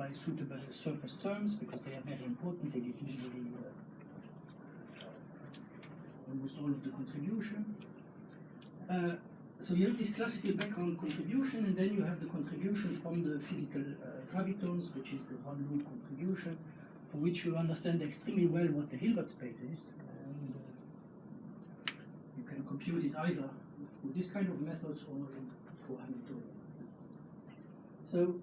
by suitable surface terms because they are very important. They give usually almost all of the contribution. So you have this classical background contribution, and then you have the contribution from the physical gravitons, which is the one-loop contribution, for which you understand extremely well what the Hilbert space is. And you can compute it either through this kind of methods or through Hamiltonian. So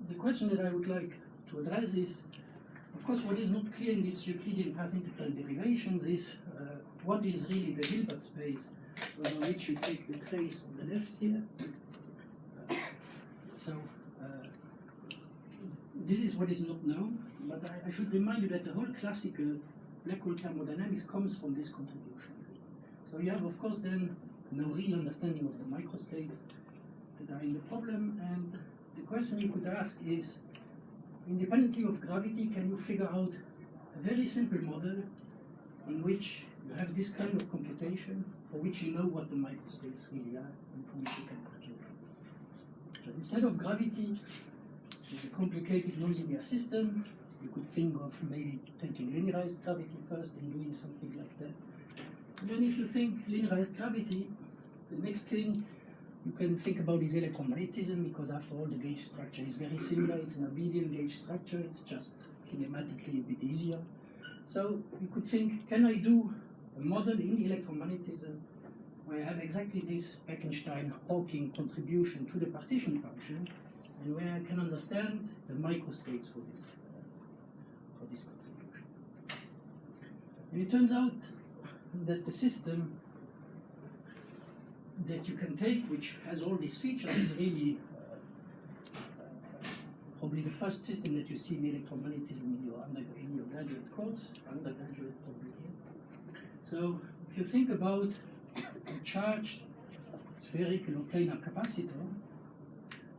the question that I would like to address is, of course, what is not clear in these Euclidean path integral derivations is what is really the Hilbert space over which you take the trace on the left here. This is what is not known, but I should remind you that the whole classical black hole thermodynamics comes from this contribution. So you have, of course, then no real understanding of the microstates that are in the problem, and the question you could ask is, independently of gravity, can you figure out a very simple model in which you have this kind of computation for which you know what the microstates really are and for which you can compute them? So instead of gravity, it's a complicated nonlinear system. You could think of maybe taking linearized gravity first and doing something like that. And then if you think linearized gravity, the next thing you can think about is electromagnetism, because after all the gauge structure is very similar. It's an abelian gauge structure, it's just kinematically a bit easier. So you could think, can I do a model in electromagnetism where I have exactly this Bekenstein-Hawking contribution to the partition function, and where I can understand the microstates for this contribution. And it turns out that the system that you can take, which has all these features, is really probably the first system that you see in electromagnetism in your graduate course, undergraduate probably here. So if you think about a charged spherical or planar capacitor,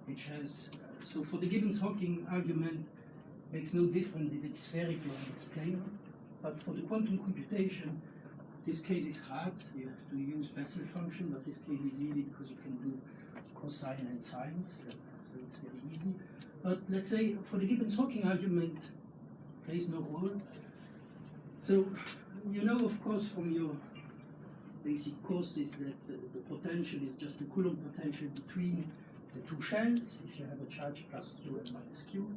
which has, so for the Gibbons-Hawking argument, makes no difference if it's spherical or it's planar, but for the quantum computation, this case is hard. You have to use Bessel function, but this case is easy because you can do cosine and sines, so it's very easy. But let's say for the Gibbons-Hawking argument, plays no role. So you know, of course, from your basic courses that the potential is just the Coulomb potential between the two shells, if you have a charge plus Q and minus Q.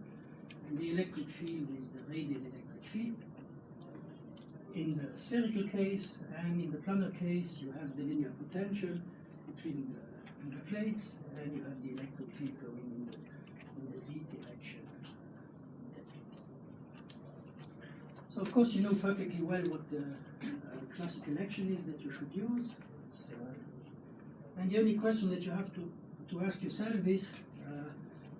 And the electric field is the radial electric field. In the spherical case and in the planar case, you have the linear potential between the plates, and you have the electric field going in the z direction. So of course you know perfectly well what the classical action is that you should use. And the only question that you have to ask yourself is,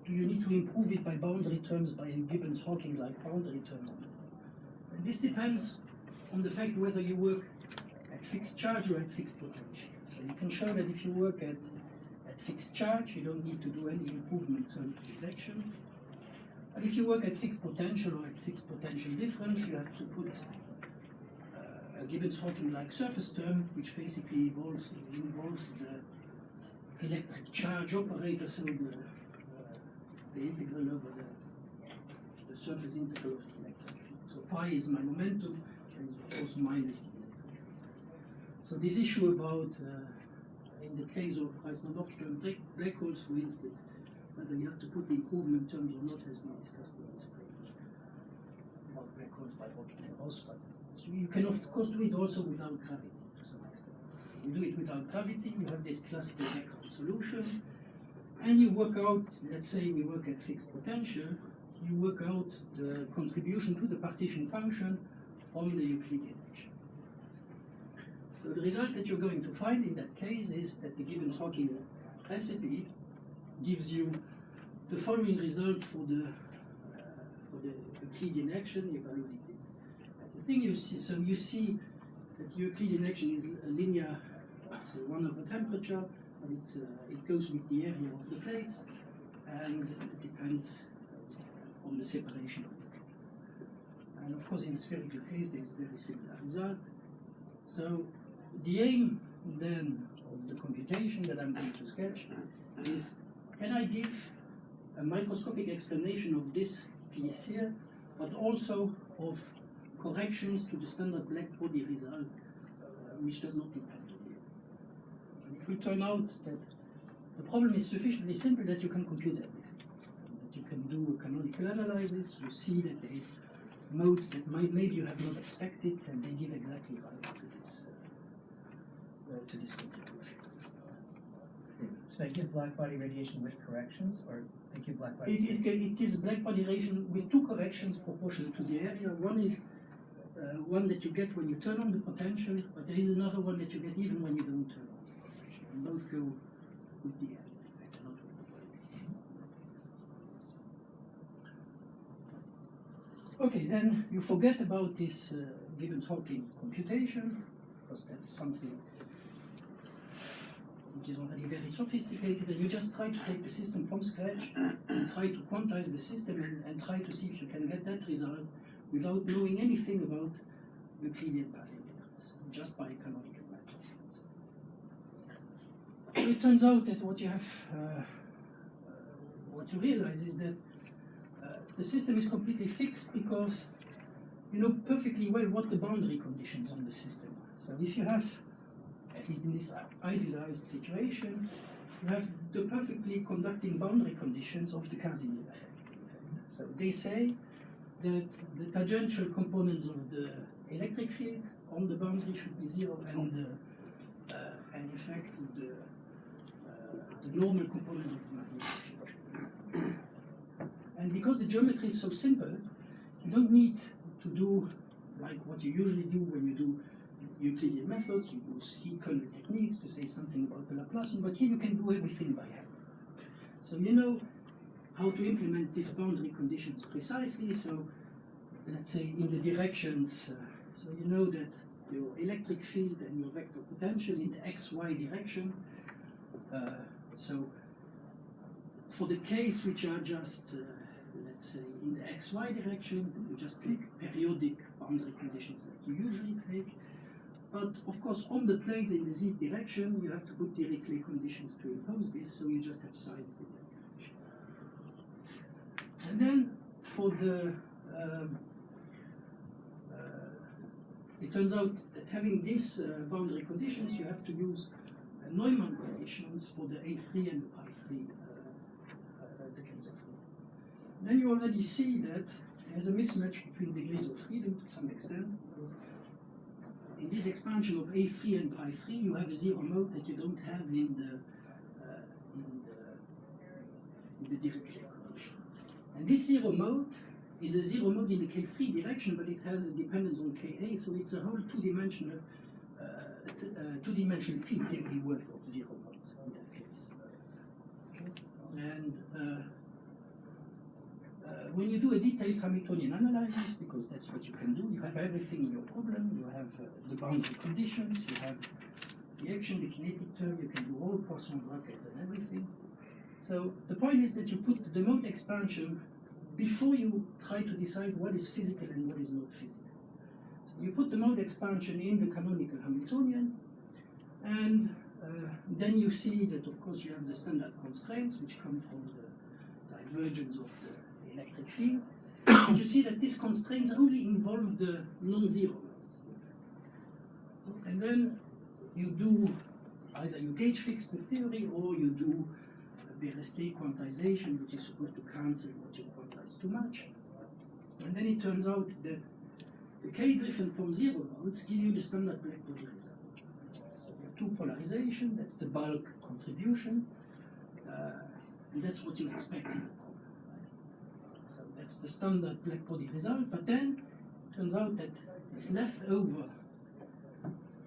do you need to improve it by boundary terms, by a Gibbons-Hawking like boundary term? And this depends on the fact whether you work at fixed charge or at fixed potential. So you can show that if you work at fixed charge, you don't need to do any improvement term to this action. But if you work at fixed potential or at fixed potential difference, you have to put a Gibbons-Hawking like surface term, which basically involves the electric charge operator, so the integral over the surface integral of the electric field. So pi is my momentum, and of course minus the electric field. So this issue about, in the case of Reisner-Nordström black holes, for instance, whether you have to put the improvement terms or not has been discussed in this paper. About black holes by Hawking and Ross, but you can of course do it also without gravity to some extent. You do it without gravity, you have this classical background solution, and you work out, let's say we work at fixed potential, you work out the contribution to the partition function from the Euclidean action. So the result that you're going to find in that case is that the Gibbons-Hawking recipe gives you the following result for the Euclidean action evaluated. The thing you see, so you see that Euclidean action is a linear, it's 1 over temperature, and it goes with the area of the plates, and it depends on the separation of the plates. And of course, in the spherical case, there is a very similar result. So the aim then of the computation that I'm going to sketch is, can I give a microscopic explanation of this piece here, but also of corrections to the standard black body result, which does not depend on you. And it will turn out that the problem is sufficiently simple that you can compute everything. That you can do a canonical analysis, you see that there is modes that maybe you have not expected, and they give exactly rise to this contribution. So they give black body radiation with corrections, or they give black body? It gives black body radiation with two corrections proportional to the area. One is one that you get when you turn on the potential, but there is another one that you get even when you don't turn on the potential. And both go with the area effect, not with the volume. Okay, then you forget about this Gibbons-Hawking computation, because that's something which is already very sophisticated, and you just try to take the system from scratch and try to quantize the system and try to see if you can get that result without knowing anything about Euclidean path integrals, just by canonical methods. So it turns out that what you realize is that the system is completely fixed because you know perfectly well what the boundary conditions on the system are. So if you have, at least in this idealized situation, you have the perfectly conducting boundary conditions of the Casimir effect. So they say that the tangential components of the electric field on the boundary should be zero, and in fact the normal component of the magnetic field should be zero. And because the geometry is so simple, you don't need to do like what you usually do when you do Euclidean methods. You use heat kernel techniques to say something about the Laplacian, but here you can do everything by hand. So you know how to implement these boundary conditions precisely. So let's say in the directions, so you know that your electric field and your vector potential in the xy direction. So for the case which are just let's say in the xy direction, you just take periodic boundary conditions like you usually take. But of course, on the planes in the z direction, you have to put Dirichlet conditions to impose this, so you just have signs in that direction. And then for the, it turns out that having these boundary conditions, you have to use Neumann conditions for the A3 and the pi3 decans of freedom. Then you already see that there's a mismatch between degrees of freedom to some extent. In this expansion of A3 and pi3, you have a zero mode that you don't have in the Dirichlet condition. And this zero mode is a zero mode in the K3 direction, but it has a dependence on Ka, so it's a whole two-dimensional field theory worth of zero modes in that case. Okay? And when you do a detailed Hamiltonian analysis, because that's what you can do, you have everything in your problem, you have the boundary conditions, you have the action, the kinetic term, you can do all Poisson brackets and everything. So the point is that you put the mode expansion before you try to decide what is physical and what is not physical. So you put the mode expansion in the canonical Hamiltonian, and then you see that of course you have the standard constraints which come from the divergence of the electric field. And you see that these constraints only involve the non-zero modes. And then you do either you gauge fix the theory or you do Berestey quantization, which is supposed to cancel what you quantize too much. And then it turns out that the k-driven from zero modes give you the standard black body result. So you have two polarization, that's the bulk contribution, and that's what you expect in the problem. Right? So that's the standard black body result, but then it turns out that it's left over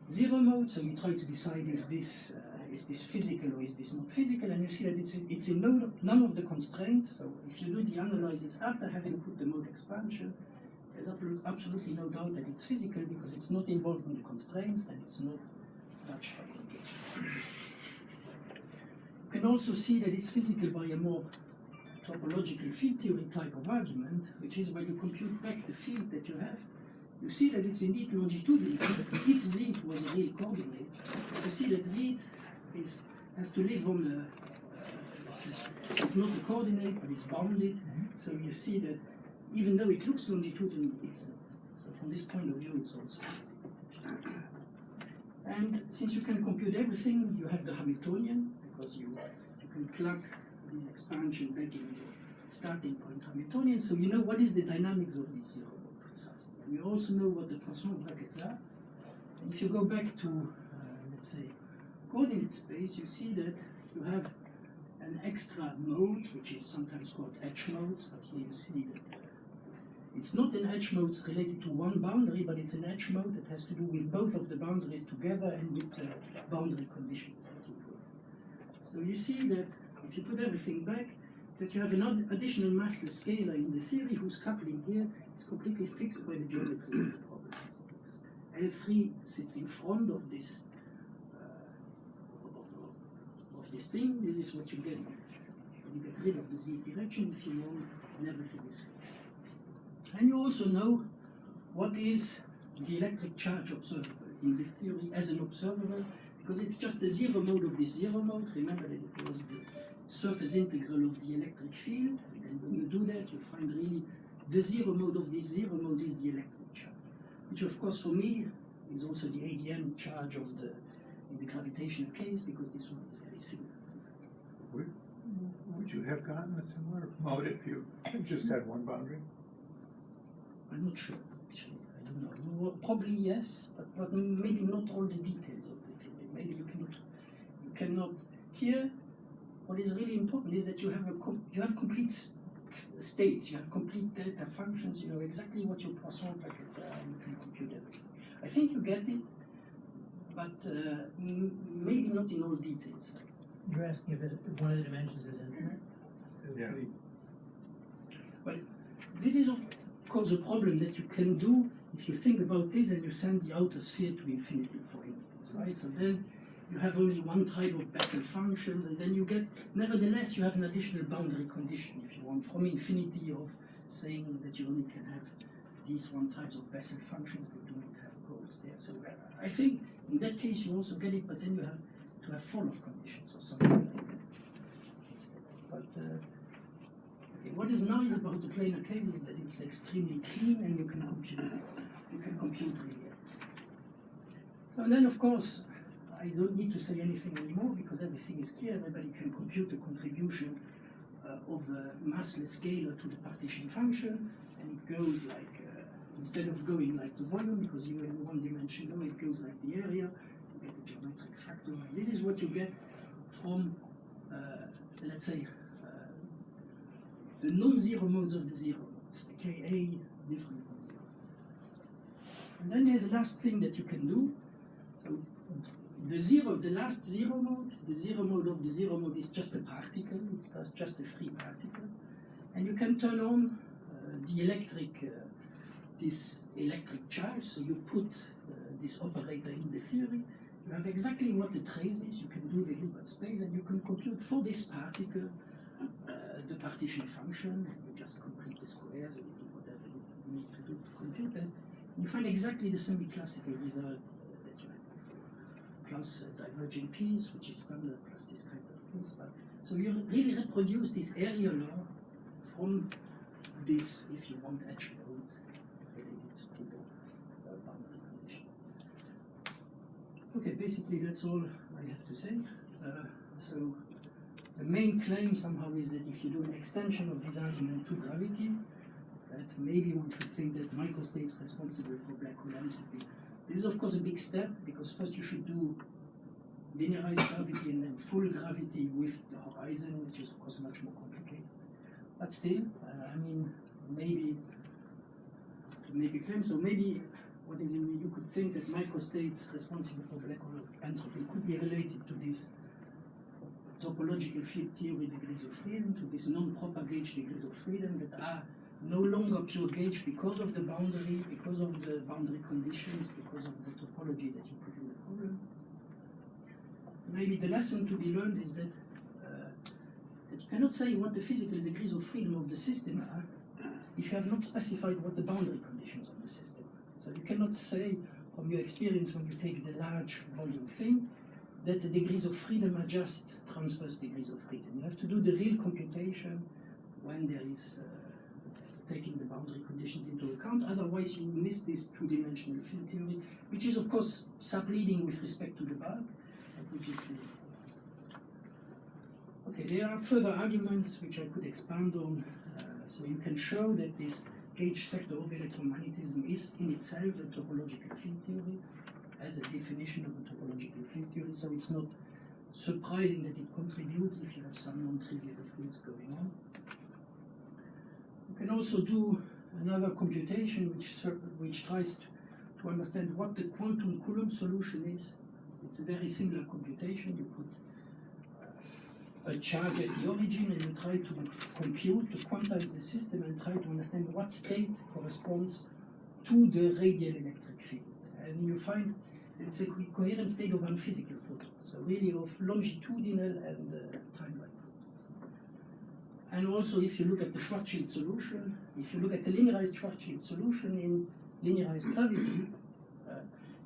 zero mode, so you try to decide is this physical or is this not physical, and you see that it's in none of the constraints. So if you do the analysis after having put the mode expansion, there's absolutely no doubt that it's physical because it's not involved in the constraints and it's not touched by engagement. You can also see that it's physical by a more topological field theory type of argument, which is when you compute back the field that you have, you see that it's indeed longitudinal. If z was a real coordinate, you see that z has to live on it's not a coordinate, but it's bounded. So you see that even though it looks longitudinal, it's not. So from this point of view, it's also easy. And since you can compute everything, you have the Hamiltonian, because you can plug this expansion back in your starting point Hamiltonian, so you know what is the dynamics of this zero mode precisely. And you also know what the Poisson brackets are. And if you go back to, let's say, coordinate space, you see that you have an extra mode, which is sometimes called edge modes, but here you see that it's not an edge mode related to one boundary, but it's an edge mode that has to do with both of the boundaries together and with the boundary conditions that you put. So you see that if you put everything back, that you have an additional massless scalar in the theory whose coupling here is completely fixed by the geometry of the problem. So L3 sits in front of this thing. This is what you get. You get rid of the z direction if you want, and everything is fixed. And you also know what is the electric charge observable in the theory as an observable, because it's just the zero mode of this zero mode. Remember that it was the surface integral of the electric field, and when you do that, you find really the zero mode of this zero mode is the electric charge, which of course for me is also the ADM charge of in the gravitational case, because this one is very similar. Would you have gotten a similar mode if you just had one boundary? I'm not sure, actually. I don't know. Well, probably yes, but maybe not all the details of the theory. Maybe you cannot. Here, what is really important is that you have complete states. You have complete delta functions. You know exactly what your Poisson brackets are, and you can compute everything. I think you get it, but maybe not in all details. You're asking if one of the dimensions is infinite? Yeah. Well, this is of course a problem that you can do if you think about this and you send the outer sphere to infinity, for instance, right? So then you have only one type of Bessel functions, and then you get, nevertheless, you have an additional boundary condition, if you want, from infinity of saying that you only can have these one types of Bessel functions that do not have goals there. So I think in that case you also get it, but then you have to have fall-off conditions or something like that instead. But okay, what is nice about the planar case is that it's extremely clean and you can compute this. You can compute really everything. And then of course, I don't need to say anything anymore because everything is clear. Everybody can compute the contribution of a massless scalar to the partition function, and it goes like, instead of going like the volume, because you in one dimension know, it goes like the area, you get the geometric factor. And this is what you get from, let's say, the non-zero modes of the zero modes, the Ka different from zero. And then there's the last thing that you can do. So the last zero mode, the zero mode of the zero mode is just a particle, it's just a free particle. And you can turn on the this electric charge, so you put this operator in the theory, you have exactly what the trace is, you can do the Hilbert space, and you can compute for this particle the partition function, and you just complete the squares, and you do whatever you need to do to compute that. You find exactly the semi-classical result that you had before, plus divergent P's, which is standard, plus this kind of P's. But so you really reproduce this area law from this, if you want, edge mode related to the boundary condition. Okay, basically that's all I have to say. So the main claim somehow is that if you do an extension of this argument to gravity, that maybe one should think that microstates responsible for black hole entropy. This is of course a big step, because first you should do linearized gravity and then full gravity with the horizon, which is of course much more complicated. But still, I mean, maybe to make a claim, so maybe what is in, you could think that microstates responsible for black hole entropy could be related to this topological field theory degrees of freedom, to this non-proper gauge degrees of freedom that are no longer pure gauge because of the boundary, because of the boundary conditions, because of the topology that you put in the problem. Maybe the lesson to be learned is that that you cannot say what the physical degrees of freedom of the system are if you have not specified what the boundary conditions of the system are. So you cannot say from your experience when you take the large volume thing, that the degrees of freedom are just transverse degrees of freedom. You have to do the real computation when there is taking the boundary conditions into account, otherwise you miss this two-dimensional field theory, which is of course subleading with respect to the bulk, but which is the... Okay, there are further arguments which I could expand on. So you can show that this gauge sector of electromagnetism is in itself a topological field theory, as a definition of a topological field theory, so it's not surprising that it contributes if you have some non-trivial fields going on. You can also do another computation which tries to understand what the quantum Coulomb solution is. It's a very similar computation. You put a charge at the origin and you try to compute, to quantize the system and try to understand what state corresponds to the radial electric field. And you find it's a coherent state of unphysical photons, so really of longitudinal and time-like photons. And also, if you look at the Schwarzschild solution, if you look at the linearized Schwarzschild solution in linearized gravity,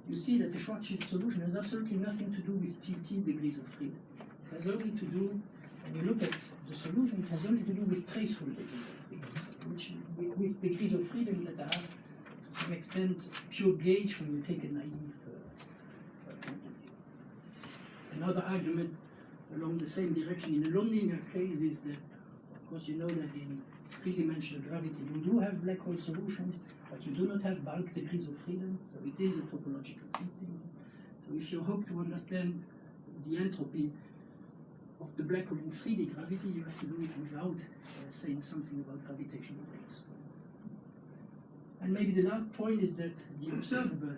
you see that the Schwarzschild solution has absolutely nothing to do with TT degrees of freedom. It has only to do, when you look at the solution, it has only to do with traceful degrees of freedom, which with degrees of freedom that are, to some extent, pure gauge when you take a naive point of view. Another argument along the same direction in a nonlinear case is that, of course, you know that in three-dimensional gravity you do have black hole solutions, but you do not have bulk degrees of freedom, so it is a topological field theory. So if you hope to understand the entropy of the black hole in 3D gravity, you have to do it without saying something about gravitational waves. And maybe the last point is that the observable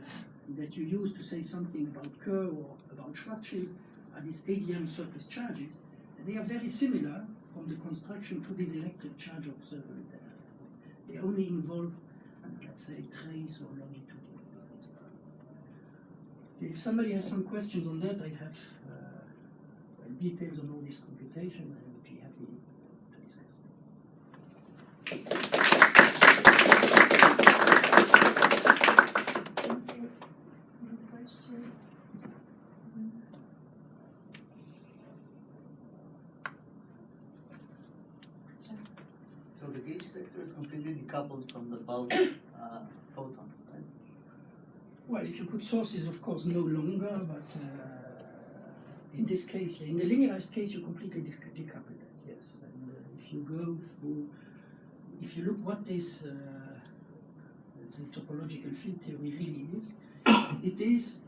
that you use to say something about Kerr or about Schwarzschild are these ADM surface charges, and they are very similar from the construction to this electric charge observable there. They only involve, let's say, trace or longitudinal lines. If somebody has some questions on that, I have details on all this computation. I would be happy to discuss them. So the gauge sector is completely decoupled from the bulk photon, right? Well, if you put sources, of course, no longer, but in this case, in the linearized case, you completely decouple that, yes. And if you go through, if you look what this topological field theory really is, it is,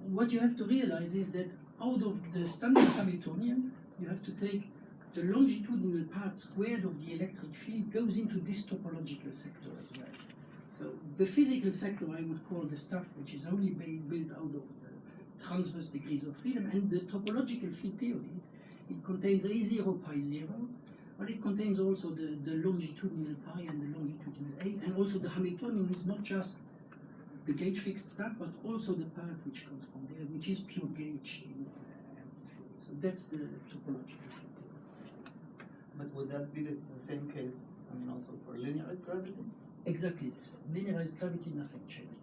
what you have to realize is that out of the standard Hamiltonian, you have to take the longitudinal part squared of the electric field goes into this topological sector as well. So the physical sector I would call the stuff which is only being built out of the transverse degrees of freedom, and the topological field theory, it contains A0 pi 0, but it contains also the longitudinal pi and the longitudinal A, and also the Hamiltonian is not just the gauge fixed stuff, but also the part which comes from there, which is pure gauge in empty field. So that's the topological field theory. But would that be the same case, I mean, also for linearized gravity? Exactly the same. Linearized gravity, nothing changes.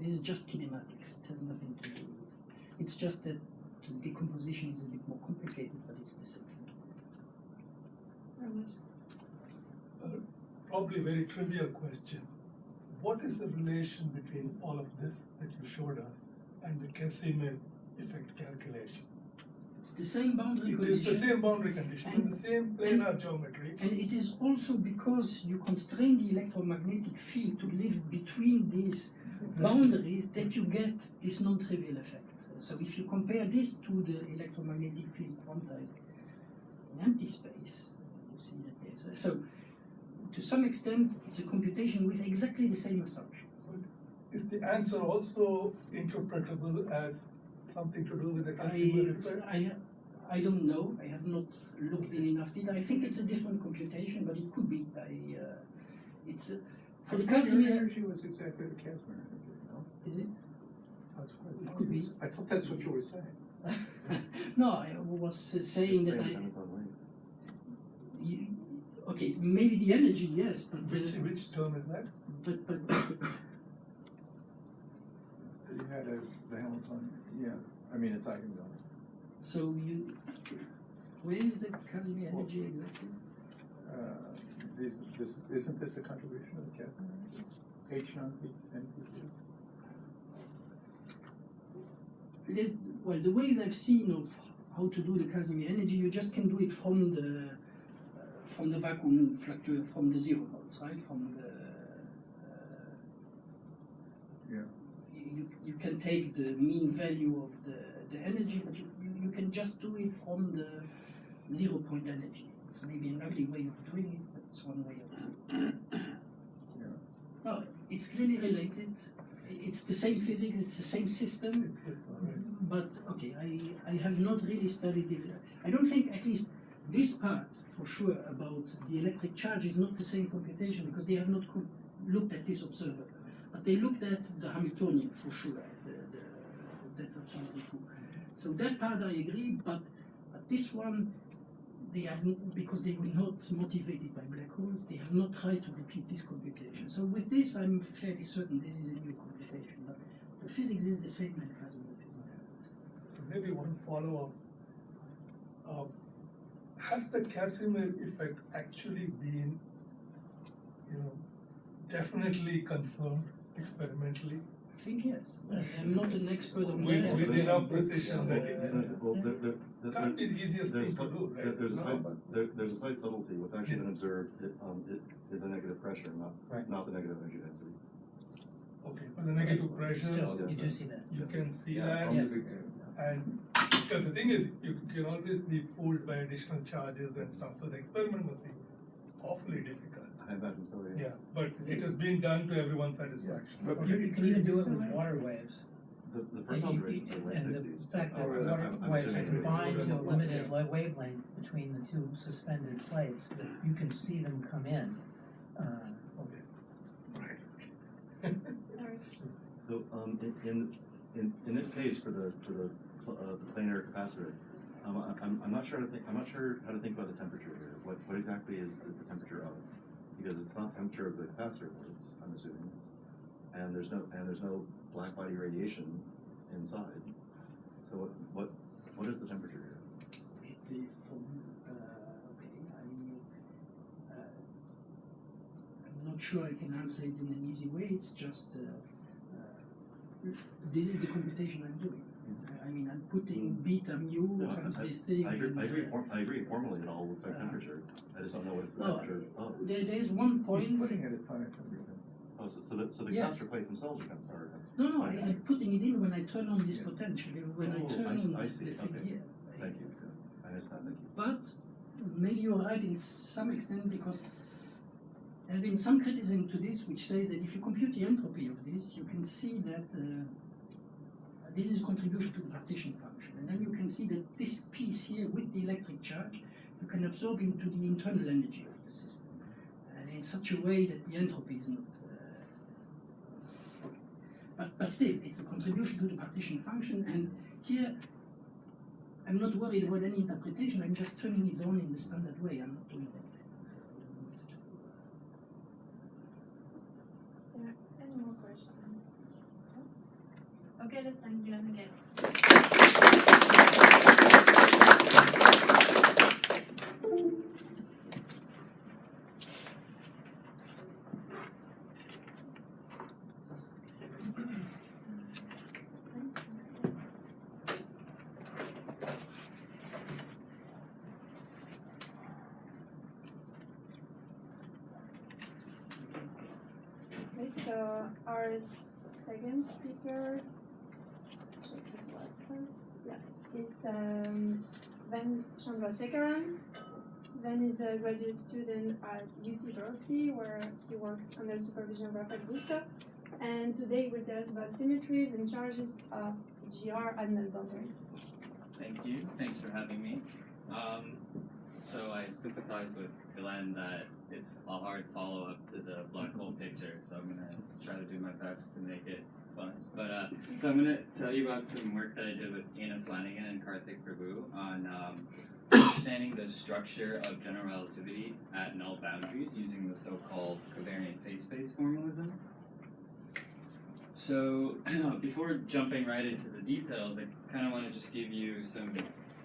This is just kinematics. It has nothing to do with. It's just that the decomposition is a bit more complicated, but it's the same thing. Probably a very trivial question. What is the relation between all of this that you showed us and the Casimir effect calculation? It's the same boundary condition. It is the same boundary condition and the same planar geometry. And it is also because you constrain the electromagnetic field to live between these boundaries that you get this non-trivial effect. So if you compare this to the electromagnetic field quantized in empty space, you see that there's so to some extent it's a computation with exactly the same assumptions. Is the answer also interpretable as something to do with the Casimir effect? I don't know. I have not looked in enough detail. I think it's a different computation, but it could be. It's for the Casimir energy was exactly the Casimir energy, no? Is it? That's what It could be. I thought that's what you were saying. No, I was saying that okay, maybe the energy, yes, but Which term is that? but You had the Hamiltonian, yeah. I mean, it's eigenvalue. So where is the Casimir energy exactly? Isn't this a contribution of the Casimir? H non-P and P2? Well, the ways I've seen of how to do the Casimir energy, you just can do it from the vacuum fluctuation, from the 0 modes, right? From the you can take the mean value of the energy, but you can just do it from the 0 point energy. It's maybe an ugly way of doing it, but it's one way of doing it. No, it's clearly related. It's the same physics, it's the same system. But okay, I have not really studied it. I don't think, at least this part for sure, about the electric charge is not the same computation because they have not looked at this observer. But they looked at the Hamiltonian for sure. That's absolutely true. So that part I agree, but this one, they have, because they were not motivated by black holes, they have not tried to repeat this computation. So with this, I'm fairly certain this is a new computation. But the physics is the same in Casimir physics. So maybe one follow-up. Has the Casimir effect actually been, definitely confirmed experimentally? I think yes. I'm not an expert on With that. enough precision that it can't be There- the easiest thing to do, right? There's a slight subtlety. What's actually been observed it is the negative pressure, not the negative energy density. Okay, but the negative pressure, Still, you do see that. you can see Yeah, that. from Yes. the And because the thing is, you can always be fooled by additional charges and stuff, so the experiment must be awfully difficult. I imagine so. Yeah, but it has been done to everyone's satisfaction. But You can even do it with water waves. The first observations are late And the 60s. fact that Or, water I'm waves are assuming confined to a Yeah. limited wavelength between the two suspended plates, you can see them come in. Okay. So in this case for the planar capacitor, I'm not sure how to think about the temperature here. What exactly is the temperature of? Because it's not temperature of the capacitor plates, I'm assuming. And there's no black body radiation inside. So what is the temperature here? I'm not sure I can answer it in an easy way. It's just this is the computation I'm doing. I mean, I'm putting beta mu times this thing. I agree formally it all looks like temperature. I just don't know what's the temperature of. There's one He's point. putting it at finite temperature. Oh, so the Yes. capacitor plates themselves are No, I'm putting it in when I turn on this potential. When I Oh, turn I on see, the thing okay. here. Thank you. I understand, thank you. But maybe you're right in some extent because there's been some criticism to this which says that if you compute the entropy of this, you can see that this is a contribution to the partition function. And then you can see that this piece here with the electric charge, you can absorb into the internal energy of the system. And in such a way that the entropy is not... But still, it's a contribution to the partition function. And here, I'm not worried about any interpretation. I'm just turning it on in the standard way. I'm not doing anything. Is there any more questions? Okay, let's thank Glenn again. Okay, so our second speaker, check it was first. Yeah, is Chandrasekaran. Sven is a graduate student at UC Berkeley, where he works under supervision of Rafael Busso. And today we'll tell us about symmetries and charges of GR at null boundaries. Thank you. Thanks for having me. So I sympathize with Glenn that it's a hard follow-up to the black hole picture, so I'm going to try to do my best to make it fun. But so I'm going to tell you about some work that I did with Anna Flanagan and Karthik Prabhu on understanding the structure of general relativity at null boundaries using the so-called covariant phase space formalism. So before jumping right into the details, I kind of want to just give you some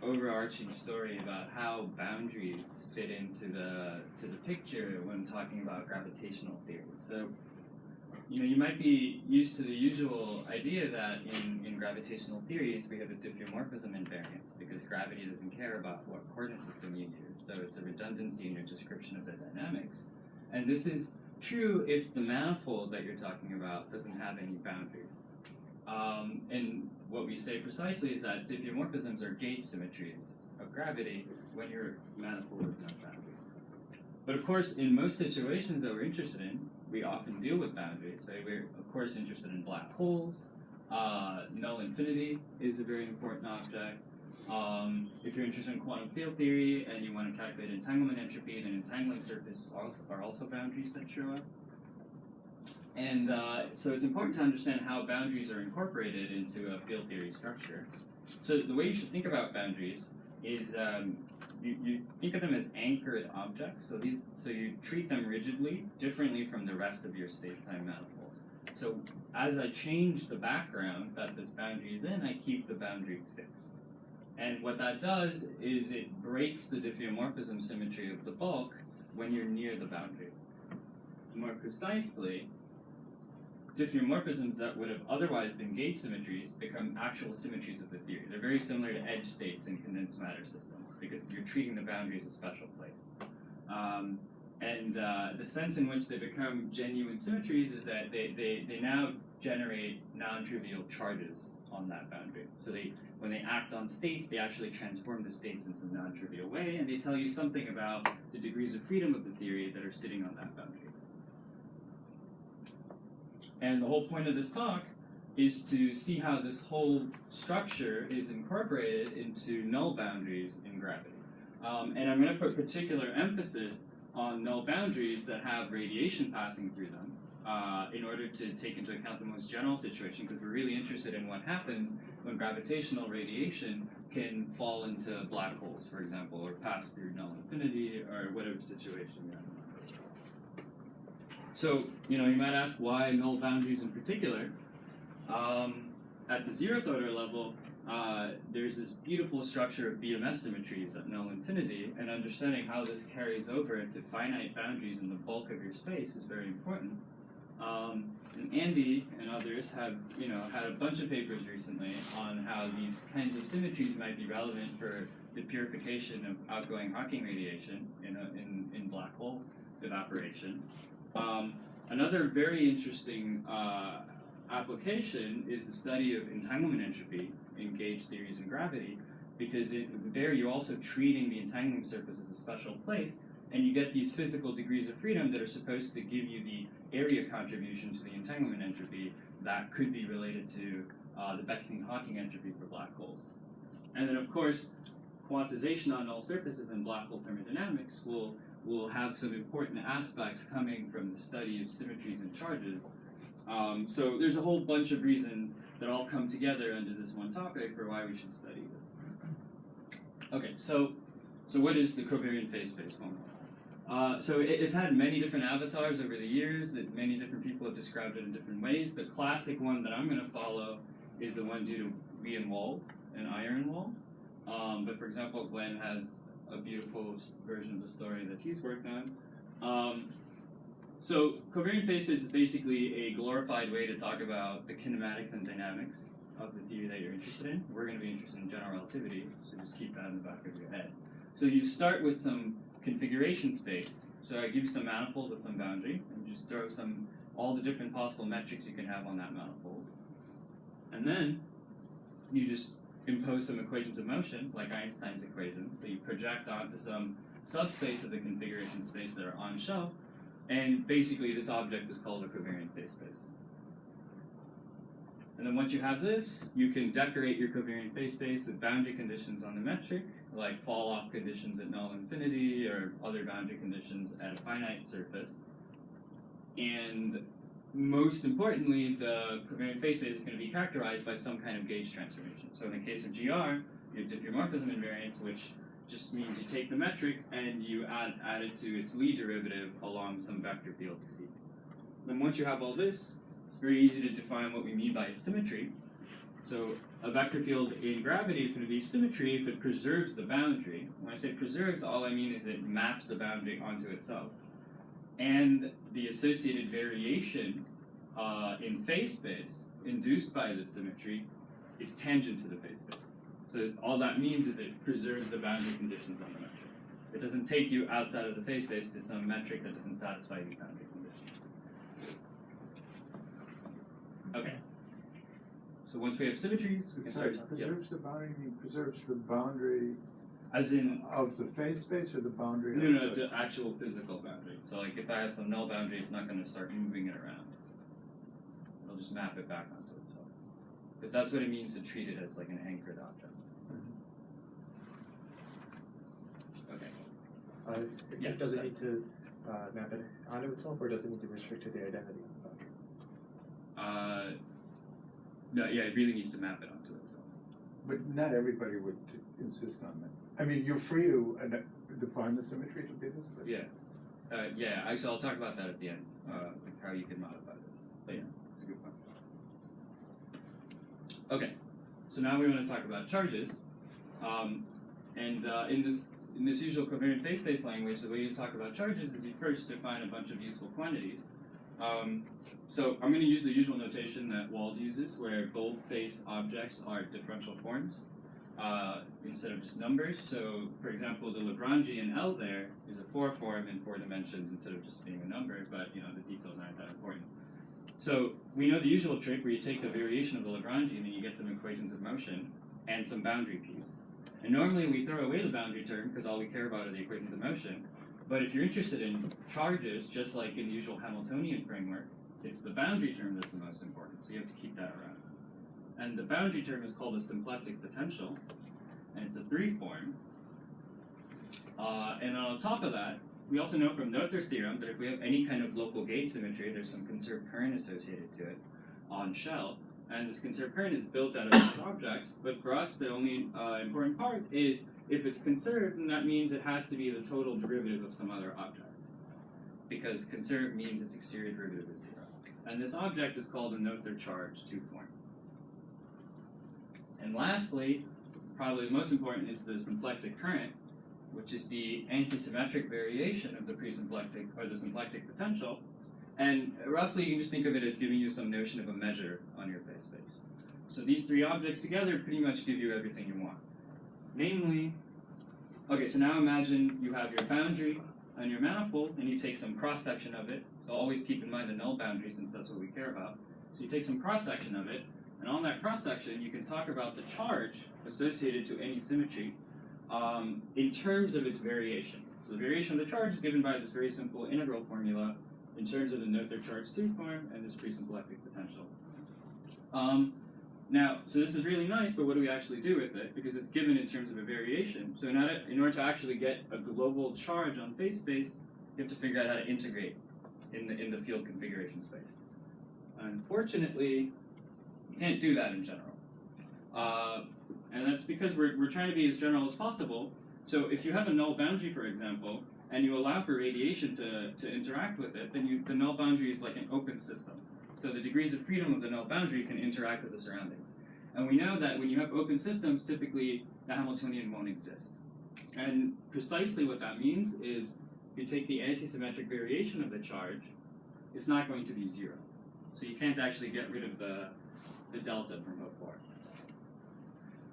overarching story about how boundaries fit into the picture when talking about gravitational theory. So, you might be used to the usual idea that in gravitational theories we have a diffeomorphism invariance because gravity doesn't care about what coordinate system you use, so it's a redundancy in your description of the dynamics. And this is true if the manifold that you're talking about doesn't have any boundaries. And what we say precisely is that diffeomorphisms are gauge symmetries of gravity when your manifold has no boundaries. But of course, in most situations that we're interested in, we often deal with boundaries, right? We're of course interested in black holes. Null infinity is a very important object. If you're interested in quantum field theory and you want to calculate entanglement entropy, then entangling surfaces are also boundaries that show up. And so it's important to understand how boundaries are incorporated into a field theory structure. So the way you should think about boundaries is you think of them as anchored objects. So you treat them rigidly, differently from the rest of your space-time manifold. So as I change the background that this boundary is in, I keep the boundary fixed. And what that does is it breaks the diffeomorphism symmetry of the bulk when you're near the boundary. More precisely, diffeomorphisms that would have otherwise been gauge symmetries become actual symmetries of the theory. They're very similar to edge states in condensed matter systems because you're treating the boundary as a special place. The sense in which they become genuine symmetries is that they now generate non-trivial charges on that boundary. So when they act on states, they actually transform the states in some non-trivial way, and they tell you something about the degrees of freedom of the theory that are sitting on that boundary. And the whole point of this talk is to see how this whole structure is incorporated into null boundaries in gravity. And I'm going to put particular emphasis on null boundaries that have radiation passing through them in order to take into account the most general situation, because we're really interested in what happens when gravitational radiation can fall into black holes, for example, or pass through null infinity, or whatever situation you're in. So, you might ask why null boundaries in particular. At the zeroth order level, there's this beautiful structure of BMS symmetries at null infinity, and understanding how this carries over into finite boundaries in the bulk of your space is very important. And Andy and others have, had a bunch of papers recently on how these kinds of symmetries might be relevant for the purification of outgoing Hawking radiation in black hole evaporation. Another very interesting application is the study of entanglement entropy in gauge theories in gravity, because there you're also treating the entangling surface as a special place, and you get these physical degrees of freedom that are supposed to give you the area contribution to the entanglement entropy that could be related to the Beckstein-Hawking entropy for black holes. And then, of course, quantization on null surfaces in black hole thermodynamics will have some important aspects coming from the study of symmetries and charges. So there's a whole bunch of reasons that all come together under this one topic for why we should study this. Okay, so what is the covariant phase space formula? So it's had many different avatars over the years that many different people have described it in different ways. The classic one that I'm going to follow is the one due to Wien-Wald and Iron-Wald. But for example, Glenn has a beautiful version of the story that he's worked on. So covariant phase space is basically a glorified way to talk about the kinematics and dynamics of the theory that you're interested in. We're going to be interested in general relativity, so just keep that in the back of your head. So you start with some configuration space. So I give you some manifold with some boundary, and just throw all the different possible metrics you can have on that manifold. And then you just impose some equations of motion, like Einstein's equations, that you project onto some subspace of the configuration space that are on shelf, and basically this object is called a covariant phase space. And then once you have this, you can decorate your covariant phase space with boundary conditions on the metric, like fall-off conditions at null infinity, or other boundary conditions at a finite surface. And most importantly, the covariant phase space is going to be characterized by some kind of gauge transformation. So in the case of GR, you have diffeomorphism invariance, which just means you take the metric and you add it to its Lie derivative along some vector field C. Then once you have all this, it's very easy to define what we mean by symmetry. So a vector field in gravity is going to be symmetry if it preserves the boundary. When I say preserves, all I mean is it maps the boundary onto itself. And the associated variation in phase space induced by the symmetry is tangent to the phase space. So all that means is it preserves the boundary conditions on the metric. It doesn't take you outside of the phase space to some metric that doesn't satisfy these boundary conditions. Okay. So once we have symmetries, we can Sorry, start. preserves the boundary, you mean preserves the boundary As in, of the phase space or the boundary? no, of the actual physical boundary. So like if I have some null boundary, it's not going to start moving it around. It'll just map it back onto itself. Because that's what it means to treat it as like an anchored object. Okay. Yeah, does it sorry. need to map it onto itself, or does it need to restrict to the identity? No, yeah, it really needs to map it onto itself. But not everybody would insist on that. I mean, you're free to define the symmetry to be this, but. Yeah. Yeah, actually I'll talk about that at the end, like how you can modify this. But yeah, it's a good point. Okay, so now we want to talk about charges. In this usual covariant phase space language, the way you talk about charges is you first define a bunch of useful quantities. So I'm going to use the usual notation that Wald uses, where both phase objects are differential forms instead of just numbers. So, for example, the Lagrangian L there is a 4 form in 4 dimensions instead of just being a number, but the details aren't that important. So we know the usual trick where you take the variation of the Lagrangian and you get some equations of motion and some boundary piece. And normally we throw away the boundary term because all we care about are the equations of motion. But if you're interested in charges, just like in the usual Hamiltonian framework, it's the boundary term that's the most important, so you have to keep that around. And the boundary term is called a symplectic potential, and it's a 3 form. And on top of that, we also know from Noether's theorem that if we have any kind of local gauge symmetry, there's some conserved current associated to it on shell. And this conserved current is built out of these objects, but for us the only important part is if it's conserved, then that means it has to be the total derivative of some other object. Because conserved means its exterior derivative is 0. And this object is called a Noether charge 2 form. And lastly, probably the most important is the symplectic current, which is the antisymmetric variation of the presymplectic or the symplectic potential. And roughly, you can just think of it as giving you some notion of a measure on your phase space. So these 3 objects together pretty much give you everything you want. Namely, okay, so now imagine you have your boundary and your manifold, and you take some cross-section of it. So always keep in mind the null boundary, since that's what we care about. So you take some cross-section of it, and on that cross-section, you can talk about the charge associated to any symmetry in terms of its variation. So the variation of the charge is given by this very simple integral formula in terms of the Noether charge 2 form and this presymplectic potential. Now, so this is really nice, but what do we actually do with it? Because it's given in terms of a variation. So in order to actually get a global charge on phase space, you have to figure out how to integrate in the field configuration space. Unfortunately, you can't do that in general. And that's because we're trying to be as general as possible. So if you have a null boundary, for example, and you allow for radiation to interact with it, then the null boundary is like an open system. So the degrees of freedom of the null boundary can interact with the surroundings. And we know that when you have open systems, typically the Hamiltonian won't exist. And precisely what that means is if you take the antisymmetric variation of the charge, it's not going to be 0. So you can't actually get rid of the delta from before.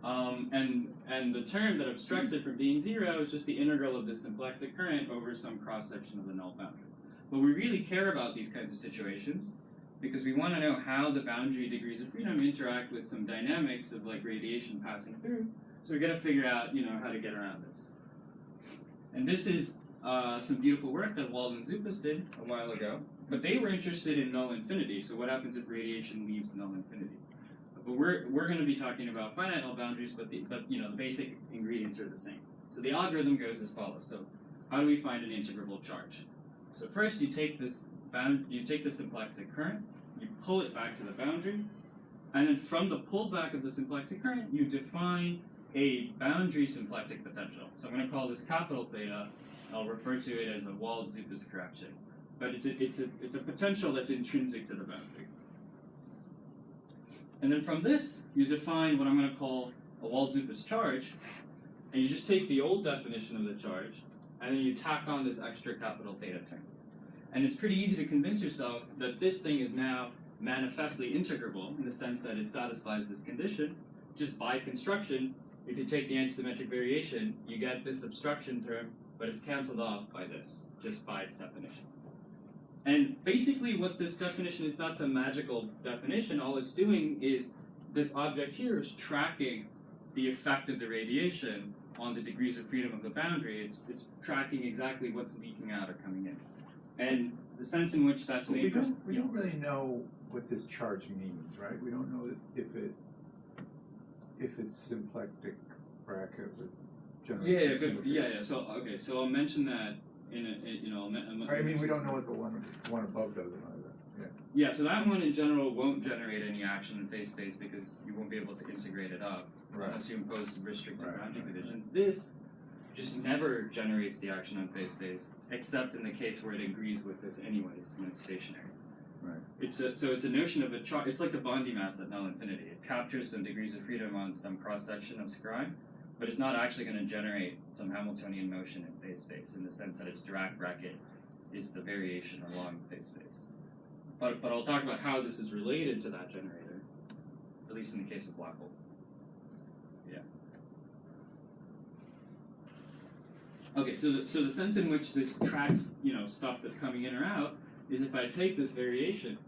And the term that obstructs it from being 0 is just the integral of the symplectic current over some cross-section of the null boundary. But we really care about these kinds of situations because we want to know how the boundary degrees of freedom interact with some dynamics of like radiation passing through. So we're going to figure out, how to get around this. And this is some beautiful work that Wald and Zubaz did a while ago. But they were interested in null infinity. So what happens if radiation leaves null infinity? But we're going to be talking about finite null boundaries, but the basic ingredients are the same. So the algorithm goes as follows. So how do we find an integrable charge? So first you take the symplectic current, you pull it back to the boundary, and then from the pullback of the symplectic current, you define a boundary symplectic potential. So I'm going to call this capital theta. I'll refer to it as a Wald-Zubaz correction. But it's a potential that's intrinsic to the boundary. And then from this, you define what I'm going to call a Wald-Zubaz charge, and you just take the old definition of the charge, and then you tack on this extra capital theta term. And it's pretty easy to convince yourself that this thing is now manifestly integrable in the sense that it satisfies this condition. Just by construction, if you take the antisymmetric variation, you get this obstruction term, but it's canceled off by this, just by its definition. And basically what this definition is not some magical definition. All it's doing is this object here is tracking the effect of the radiation on the degrees of freedom of the boundary. It's tracking exactly what's leaking out or coming in. And the sense in which that's made... We don't really know what this charge means, right? We don't know if it's symplectic bracket with general symmetry. Yeah. So okay, so I'll mention that in I mean, we don't know what the one above does either. Yeah, so that one in general won't generate any action in phase space because you won't be able to integrate it up unless you impose restricted boundary conditions. This just never generates the action on phase space, except in the case where it agrees with this anyways, and it's stationary. Right. So it's a notion of a charge. It's like the Bondi mass at null infinity. It captures some degrees of freedom on some cross section of Scrim, but it's not actually going to generate some Hamiltonian motion in phase space in the sense that its Dirac bracket is the variation along phase space. But I'll talk about how this is related to that generator, at least in the case of black holes. Yeah. Okay, so the sense in which this tracks, stuff that's coming in or out is if I take this variation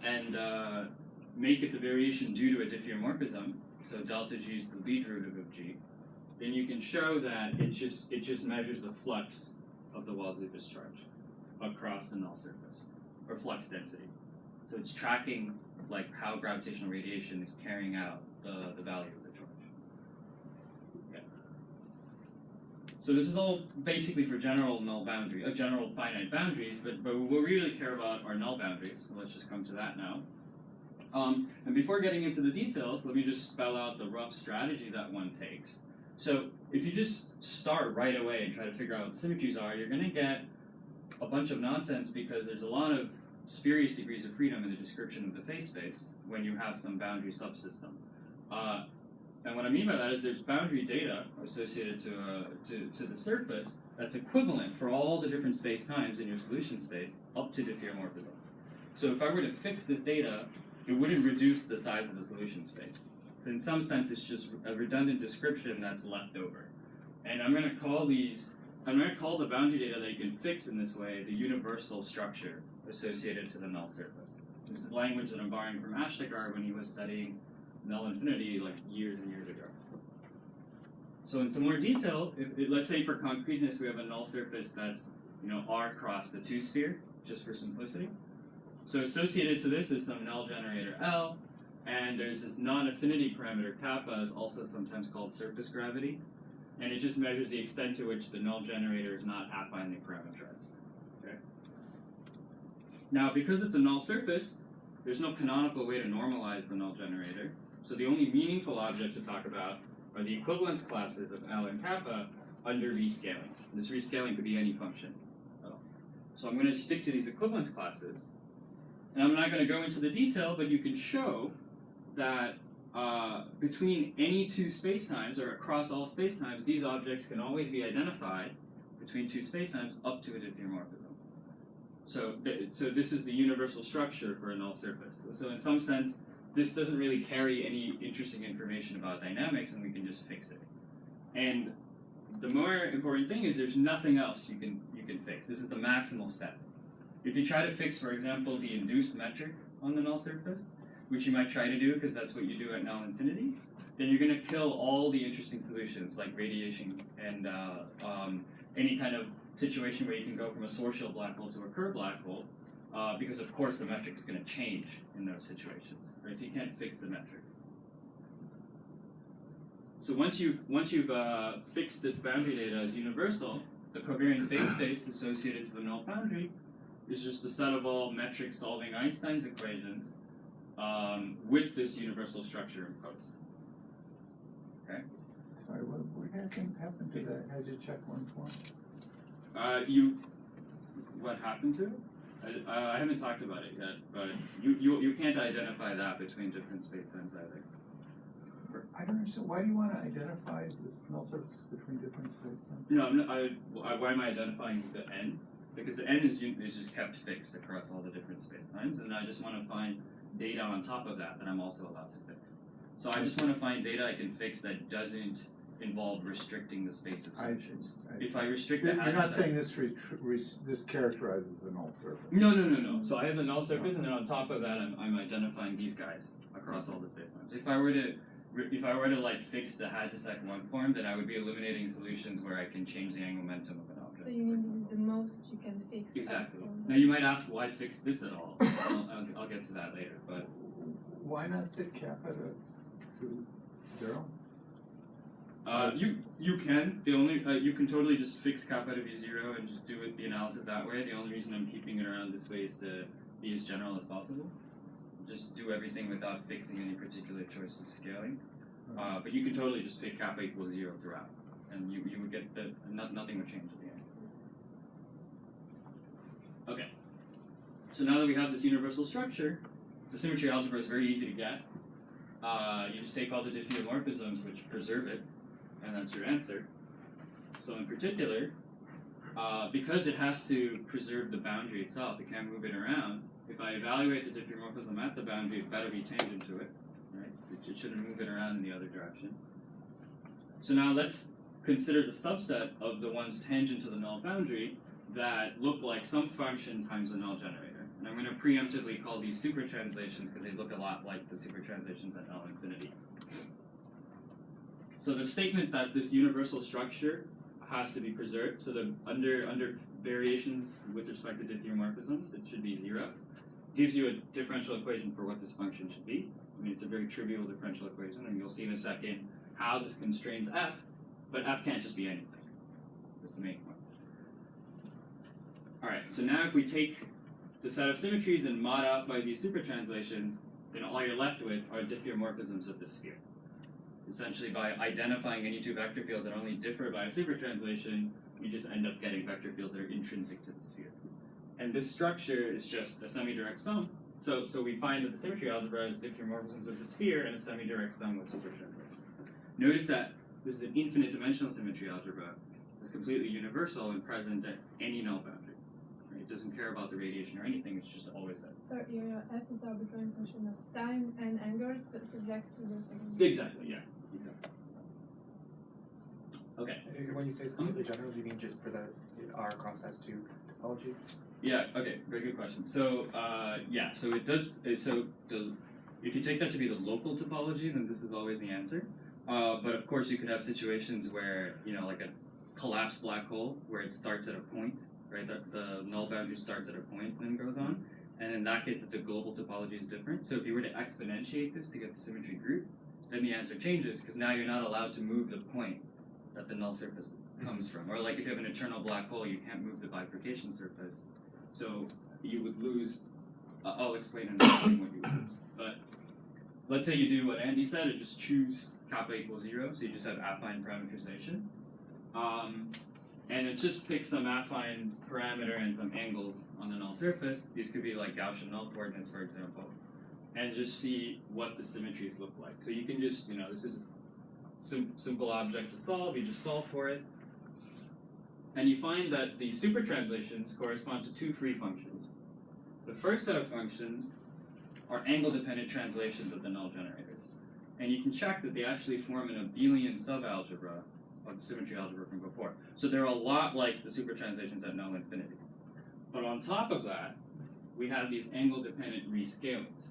and make it the variation due to a diffeomorphism, so delta G is the lead derivative of G, then you can show that it just measures the flux of the Wald-Zubaz charge across the null surface, or flux density. So it's tracking like how gravitational radiation is carrying out the value of the charge. Okay. So this is all basically for general null boundary, general finite boundaries, but what we really care about are null boundaries. So let's just come to that now. And before getting into the details, let me just spell out the rough strategy that one takes. So if you just start right away and try to figure out what symmetries are, you're going to get a bunch of nonsense because there's a lot of spurious degrees of freedom in the description of the phase space when you have some boundary subsystem. And what I mean by that is there's boundary data associated to the surface that's equivalent for all the different space-times in your solution space up to diffeomorphisms. So if I were to fix this data, it wouldn't reduce the size of the solution space. So in some sense, it's just a redundant description that's left over. And I'm going to call the boundary data that you can fix in this way the universal structure associated to the null surface. This is language that I'm borrowing from Ashtekar when he was studying null infinity like years and years ago. So in some more detail, let's say for concreteness we have a null surface that's R cross the 2-sphere, just for simplicity. So associated to this is some null generator L, and there's this non-affinity parameter kappa, is also sometimes called surface gravity, and it just measures the extent to which the null generator is not affinely parameterized. Okay. Now, because it's a null surface, there's no canonical way to normalize the null generator, so the only meaningful objects to talk about are the equivalence classes of L and kappa under rescalings. This rescaling could be any function at all. So I'm going to stick to these equivalence classes, and I'm not going to go into the detail, but you can show that between any two spacetimes, or across all spacetimes, these objects can always be identified between two spacetimes up to a diffeomorphism. So this is the universal structure for a null surface. So in some sense, this doesn't really carry any interesting information about dynamics, and we can just fix it. And the more important thing is there's nothing else you can fix. This is the maximal set. If you try to fix, for example, the induced metric on the null surface, which you might try to do because that's what you do at null infinity, then you're going to kill all the interesting solutions like radiation and any kind of situation where you can go from a sortial black hole to a Kerr black hole, because of course the metric is going to change in those situations, right? So you can't fix the metric. So once you've fixed this boundary data as universal, the covariant phase space associated to the null boundary is just a set of all metrics solving Einstein's equations with this universal structure imposed. Okay. Sorry, what happened to that? How'd you check one point? What happened to it? I haven't talked about it yet, but you can't identify that between different spacetimes either. I don't understand, why do you want to identify the null surface between different spacetimes? No, why am I identifying the n? Because the n is just kept fixed across all the different spacetimes, and I just want to find data on top of that I'm also allowed to fix. So I just want to find data I can fix that doesn't involve restricting the space of solutions. If I restrict the You're not saying this this characterizes a null surface? No. So I have the null surface, and then on top of that, I'm identifying these guys across all the spacetimes. If I were to like fix the Hadjisek one form, then I would be eliminating solutions where I can change the angular momentum of an object. So you mean this is the most you can fix? Exactly. Now you might ask, why fix this at all? I'll get to that later, but Why not set kappa to 0? you can. The only you can totally just fix kappa to be 0 and just do the analysis that way. The only reason I'm keeping it around this way is to be as general as possible. Just do everything without fixing any particular choice of scaling. But you can totally just pick kappa equals 0 throughout, and you would get that. Nothing would change at the end. Okay. So now that we have this universal structure, the symmetry algebra is very easy to get. You just take all the diffeomorphisms which preserve it, and that's your answer. So in particular, because it has to preserve the boundary itself, it can't move it around. If I evaluate the diffeomorphism at the boundary, it better be tangent to it, right? It shouldn't move it around in the other direction. So now let's consider the subset of the ones tangent to the null boundary that look like some function times the null generator. And I'm going to preemptively call these super translations because they look a lot like the super translations at null infinity. So the statement that this universal structure has to be preserved, so the under variations with respect to diffeomorphisms, it should be 0, gives you a differential equation for what this function should be. I mean, it's a very trivial differential equation, and you'll see in a second how this constrains f, but f can't just be anything. That's the main point. All right, so now if we take the set of symmetries and mod out by these super translations, then all you're left with are diffeomorphisms of the sphere. Essentially, by identifying any two vector fields that only differ by a super translation, you just end up getting vector fields that are intrinsic to the sphere. And this structure is just a semi-direct sum. So we find that the symmetry algebra is diffeomorphisms of the sphere and a semi-direct sum with super translations. Notice that this is an infinite dimensional symmetry algebra. It's completely universal and present at any null boundary. Right? It doesn't care about the radiation or anything, it's just always there. So your f is arbitrary function of time and angle subject to the second. Exactly, yeah. Exactly. Okay. When you say it's completely general, do you mean just for the R cross S2 topology? Yeah, okay, very good question. So, yeah, so it does, if you take that to be the local topology, then this is always the answer. But of course you could have situations where, like a collapsed black hole, where it starts at a point, right? The null boundary starts at a point and then goes on. And in that case, the global topology is different. So if you were to exponentiate this to get the symmetry group, then the answer changes, because now you're not allowed to move the point that the null surface comes from. Or like if you have an eternal black hole, you can't move the bifurcation surface. So you would lose, I'll explain in a second what you would lose. But let's say you do what Andy said, and just choose kappa equals 0, so you just have affine parameterization. And it just picks some affine parameter and some angles on the null surface. These could be like Gaussian null coordinates, for example. And just see what the symmetries look like. So you can just, this is a simple object to solve, you just solve for it. And you find that the super translations correspond to two free functions. The first set of functions are angle-dependent translations of the null generators. And you can check that they actually form an abelian subalgebra of the symmetry algebra from before. So they're a lot like the super translations at null infinity. But on top of that, we have these angle-dependent rescalings.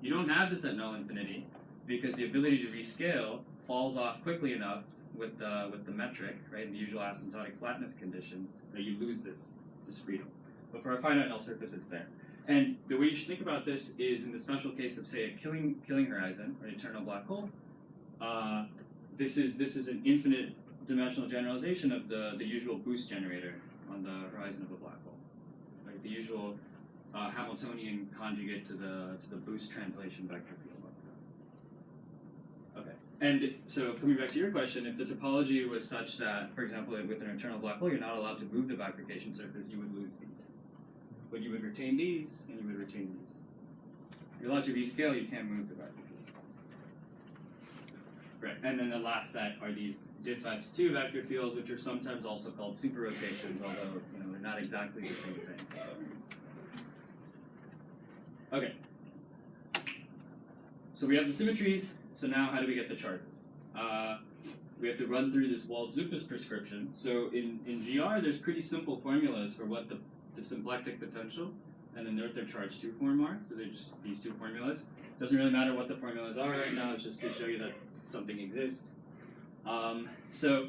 You don't have this at null infinity because the ability to rescale falls off quickly enough with the metric, right, in the usual asymptotic flatness conditions, that you lose this freedom. But for a finite null surface, it's there. And the way you should think about this is in the special case of, say, a killing horizon or an eternal black hole. This is an infinite dimensional generalization of the usual boost generator on the horizon of a black hole, right? The usual Hamiltonian conjugate to the boost translation vector field. Okay, and so coming back to your question, if the topology was such that, for example, with an eternal black hole, you're not allowed to move the bifurcation surface, you would lose these. but you would retain these, and you would retain these. If your larger V scale, you can't move the vector field. Right, and then the last set are these diff S2 vector fields, which are sometimes also called super rotations, although they're not exactly the same thing. Okay. So we have the symmetries. So now, how do we get the charges? We have to run through this Wald-Zubaz prescription. So in GR, there's pretty simple formulas for what the symplectic potential and the Noether charge 2 form are. So they're just these two formulas. Doesn't really matter what the formulas are right now. It's just to show you that something exists. So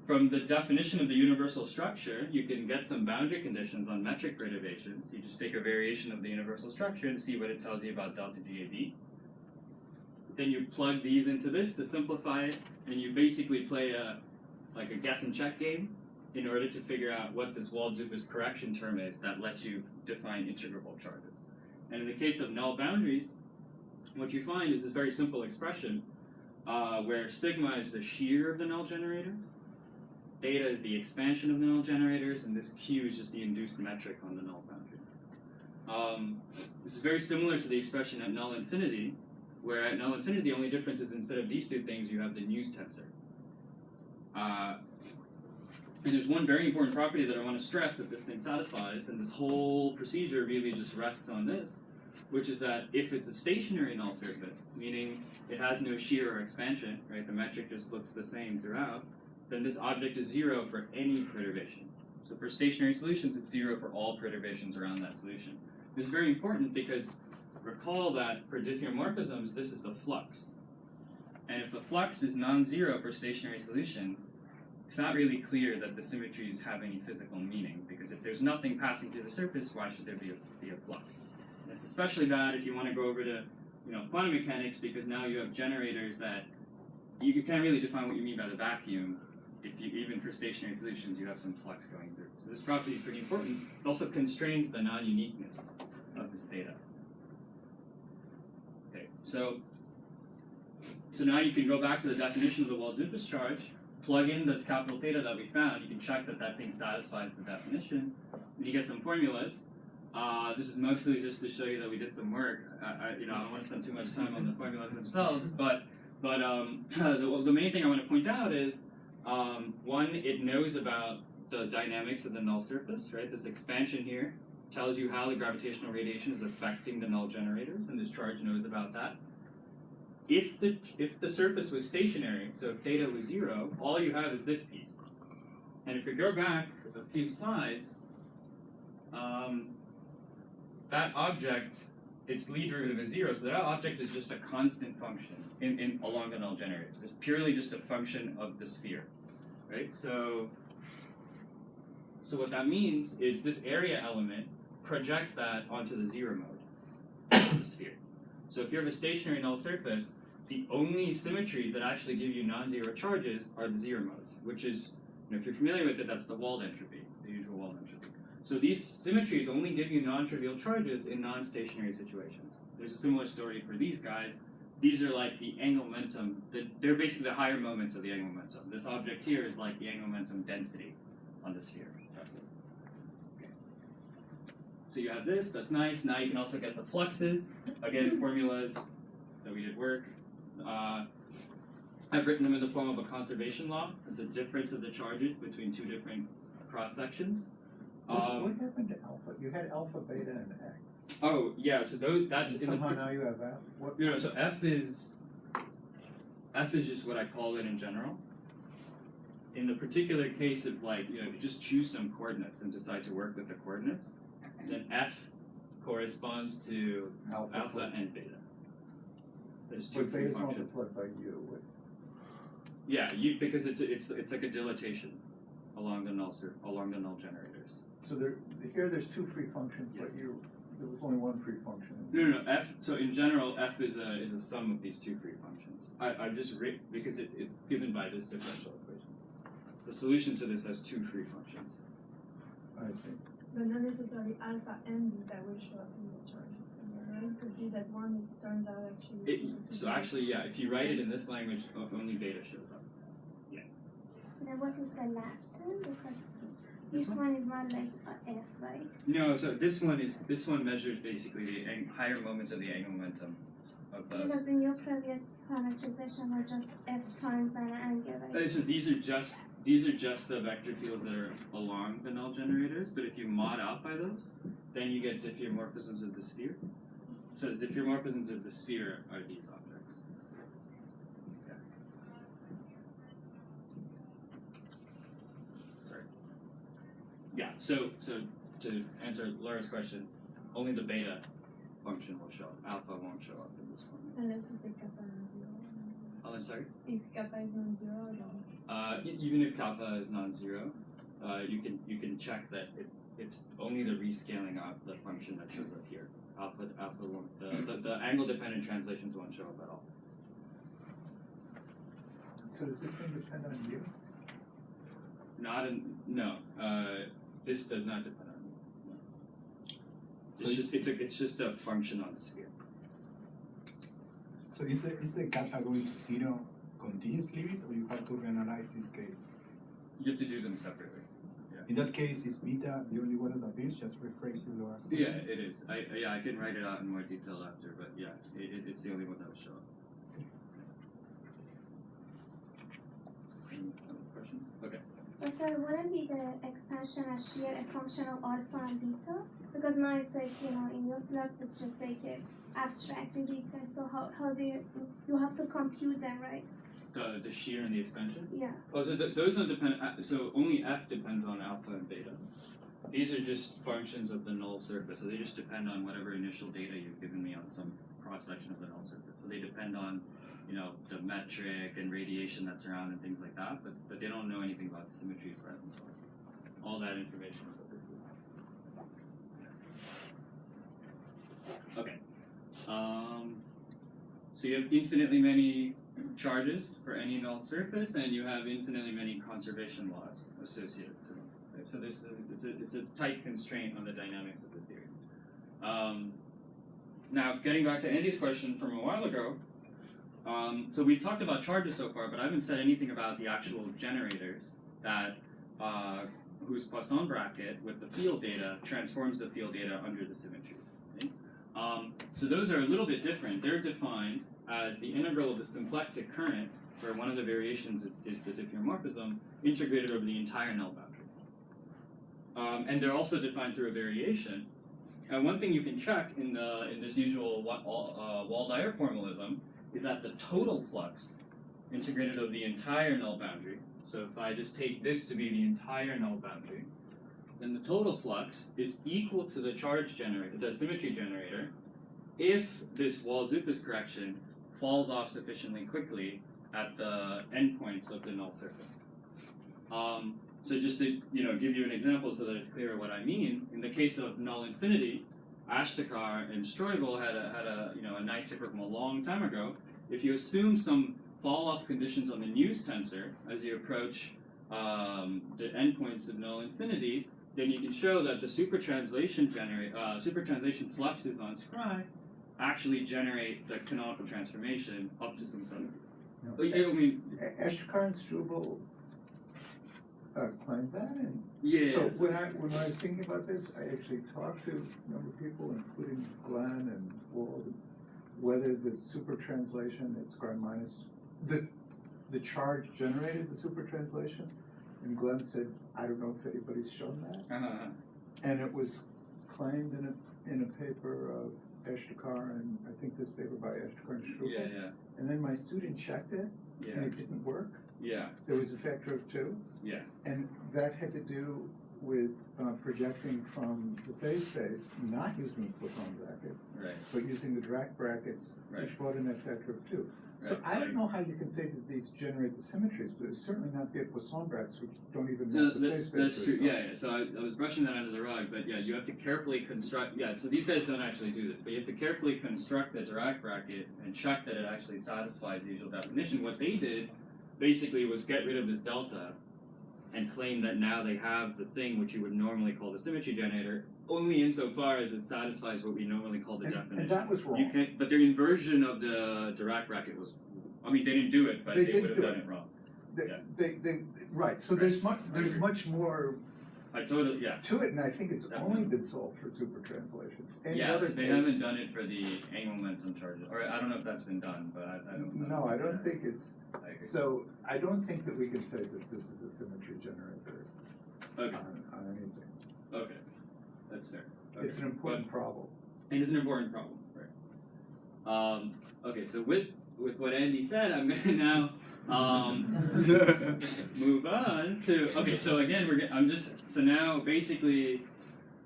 from the definition of the universal structure, you can get some boundary conditions on metric perturbations. You just take a variation of the universal structure and see what it tells you about delta GAB. Then you plug these into this to simplify it, and you basically play a guess and check game in order to figure out what this Wald-Zubaz correction term is that lets you define integrable charges. And in the case of null boundaries, what you find is this very simple expression where sigma is the shear of the null generators, theta is the expansion of the null generators, and this q is just the induced metric on the null boundary. This is very similar to the expression at null infinity, where at null infinity the only difference is instead of these two things you have the News tensor. And there's one very important property that I want to stress that this thing satisfies, and this whole procedure really just rests on this, which is that if it's a stationary null surface, meaning it has no shear or expansion, right, the metric just looks the same throughout, then this object is 0 for any perturbation. So for stationary solutions, it's 0 for all perturbations around that solution. This is very important because recall that for diffeomorphisms, this is the flux. And if the flux is non-zero for stationary solutions, it's not really clear that the symmetries have any physical meaning, because if there's nothing passing through the surface, why should there be a flux? And it's especially bad if you want to go over to quantum mechanics, because now you have generators that you can't really define what you mean by the vacuum. If you, even for stationary solutions, you have some flux going through. So this property is pretty important. It also constrains the non-uniqueness of this theta. Okay, so now you can go back to the definition of the Wald-Zubaz charge, plug in this capital theta that we found. You can check that that thing satisfies the definition, and you get some formulas. This is mostly just to show you that we did some work. I don't want to spend too much time on the formulas themselves, but the main thing I want to point out is one, it knows about the dynamics of the null surface, right? This expansion here tells you how the gravitational radiation is affecting the null generators, and this charge knows about that. If the surface was stationary, so if theta was 0, all you have is this piece. And if you go back a few slides, that object, its lead derivative is 0, so that object is just a constant function along the null generators. It's purely just a function of the sphere, right? So what that means is this area element projects that onto the 0 mode of the sphere. So if you have a stationary null surface, the only symmetries that actually give you non-zero charges are the 0 modes, which is, if you're familiar with it, that's the Wald entropy, the usual Wald entropy. So these symmetries only give you non-trivial charges in non-stationary situations. There's a similar story for these guys. These are like the angular momentum. They're basically the higher moments of the angular momentum. This object here is like the angular momentum density on the sphere. Okay. So you have this, that's nice. Now you can also get the fluxes. Again, formulas that we did work. I've written them in the form of a conservation law. It's a difference of the charges between two different cross-sections. What happened to alpha? You had alpha, beta, and x. Oh, yeah, so that's And in somehow the... now you have f. What? So F is just what I call it in general. In the particular case of if you just choose some coordinates and decide to work with the coordinates, then F corresponds to alpha and beta. There's two free Beta is functions. multiplied by u. Yeah, because it's like a dilatation along the null generators. So here there's two free functions, but there was only one free function. No. F. So in general, F is a sum of these two free functions. I've just because it's given by this differential equation. The solution to this has two free functions. I see. But not necessarily alpha and beta will show up in the charge. Right? It could be that one turns out actually. So actually, yeah, if you write it in this language, only beta shows up. Yeah. Then what is the last term? Because This one is not like F, right? No, so this one measures basically the higher moments of the angular momentum of those. Because in your previous parameterization were just F times an angle, right? So these are just the vector fields that are along the null generators, but if you mod out by those, then you get diffeomorphisms of the sphere. So the diffeomorphisms of the sphere are these objects. Okay. Sorry. Yeah, so to answer Laura's question, only the beta function will show up. Alpha won't show up in this one. Unless we take kappa non-zero. Oh, sorry? If kappa is non-zero, then Even if kappa is non-zero, you can check that it's only the rescaling of the function that shows up here. Alpha won't, the angle dependent translations won't show up at all. So does this thing depend on you? No. This does not depend on me. So It's just a function on the sphere. So is the kappa going to zero continuously, or you have to reanalyze this case? You have to do them separately. In that case, is beta the only one that appears? Just rephrasing Laura's question. Yeah, it is. I can write it out in more detail after, but yeah, it's the only one that will show up. Any other questions? Okay. So wouldn't be the expansion as shear a function of alpha and beta? Because now it's like, in your flux it's just like an abstract data. So how do you have to compute them, right? The shear and the expansion? Yeah. Oh, so those don't depend. So only F depends on alpha and beta. These are just functions of the null surface. So they just depend on whatever initial data you've given me on some cross section of the null surface. So they depend on, the metric and radiation that's around and things like that. But they don't know anything about the symmetries by themselves. All that information is up there. Okay. So you have infinitely many charges for any null surface, and you have infinitely many conservation laws associated to them. Right? So this is it's a tight constraint on the dynamics of the theory. Now, getting back to Andy's question from a while ago, so we talked about charges so far, but I haven't said anything about the actual generators that whose Poisson bracket with the field data transforms the field data under the symmetries. Right? So those are a little bit different. They're defined as the integral of the symplectic current, where one of the variations is the diffeomorphism, integrated over the entire null boundary. And they're also defined through a variation. And one thing you can check in this usual Wald-Dyer formalism is that the total flux integrated over the entire null boundary. So if I just take this to be the entire null boundary, then the total flux is equal to the charge generator, the symmetry generator, if this Wald-Zubaz correction falls off sufficiently quickly at the endpoints of the null surface. So just to give you an example so that it's clear what I mean, in the case of null infinity, Ashtekar and Streubel had a nice paper from a long time ago. If you assume some fall-off conditions on the News tensor as you approach the endpoints of null infinity, then you can show that the supertranslation fluxes on Scry actually generate the canonical transformation up to some sort of. Ashtekar and Struble claimed that, and Yeah. so when I was thinking about this, I actually talked to a number of people, including Glenn and Wald, whether the supertranslation at Scry minus the charge generated the supertranslation, and Glenn said, I don't know if anybody's shown that, and it was claimed in a paper of Ashtekar, and I think this paper by Ashtekar and Struble. Yeah. And then my student checked it, and it didn't work. Yeah. There was a factor of 2. Yeah. And that had to do with projecting from the phase space, not using Poisson brackets, Right. but using the Dirac brackets, Right. which brought in that factor of 2. So Right. I don't know how you can say that these generate the symmetries, but it's certainly not the Poisson brackets, which don't even No, have the phase space. that's to true. itself. Yeah. So I was brushing that under the rug, but yeah, you have to carefully construct. Yeah. So these guys don't actually do this, but you have to carefully construct the Dirac bracket and check that it actually satisfies the usual definition. What they did basically was get rid of this delta and claim that now they have the thing which you would normally call the symmetry generator, only insofar as it satisfies what we normally call the definition. And that was wrong. You can't, but their inversion of the Dirac bracket was. I mean, they didn't do it, but they would have done it wrong. Right. So there's much more I totally, yeah. to it, and I think it's Definitely. only been solved for super translations. Any Yeah, other so they case- haven't done it for the angular momentum charges, or I don't know if that's been done, but I don't know. No, I don't think it's, I agree. so I don't think that we can say that this is a symmetry generator Okay, on anything. okay, that's fair. Okay. It's an important problem. And it's an important problem, right? Okay, so with what Andy said, I'm gonna now move on to, okay, so again, so now basically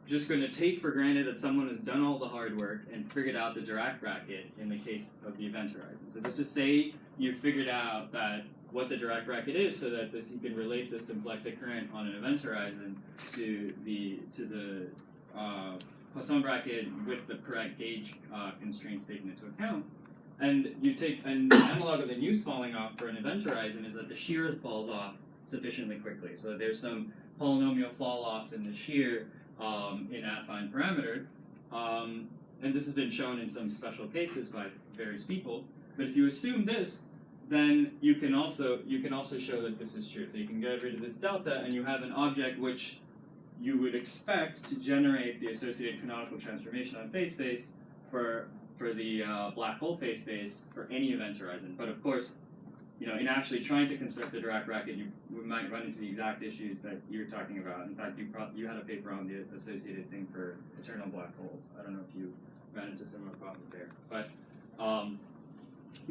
just gonna take for granted that someone has done all the hard work and figured out the Dirac bracket in the case of the event horizon. So just to say you figured out that what the Dirac bracket is, so that you can relate the symplectic current on an event horizon to the Poisson bracket with the correct gauge constraints taken into account. And you take an analog of the news falling off for an event horizon is that the shear falls off sufficiently quickly. So there's some polynomial fall off in the shear in affine parameter. And this has been shown in some special cases by various people. But if you assume this, then you can also show that this is true. So you can get rid of this delta, and you have an object which you would expect to generate the associated canonical transformation on phase space for the black hole phase space for any event horizon. But of course, in actually trying to construct the Dirac bracket, you might run into the exact issues that you're talking about. In fact, you had a paper on the associated thing for eternal black holes. I don't know if you ran into similar problems there, but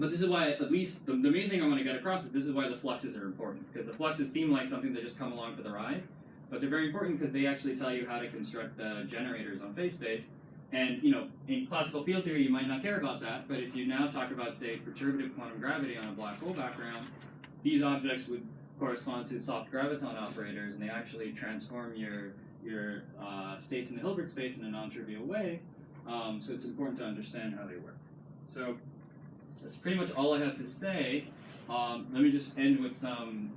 this is why, at least the main thing I want to get across is this is why the fluxes are important, because the fluxes seem like something that just come along for the ride, but they're very important because they actually tell you how to construct the generators on phase space. And in classical field theory, you might not care about that, but if you now talk about, say, perturbative quantum gravity on a black hole background, these objects would correspond to soft graviton operators, and they actually transform your states in the Hilbert space in a non-trivial way. So it's important to understand how they work. So that's pretty much all I have to say. Let me just end with some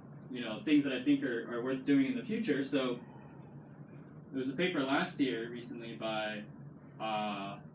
things that I think are worth doing in the future. So there was a paper last year recently by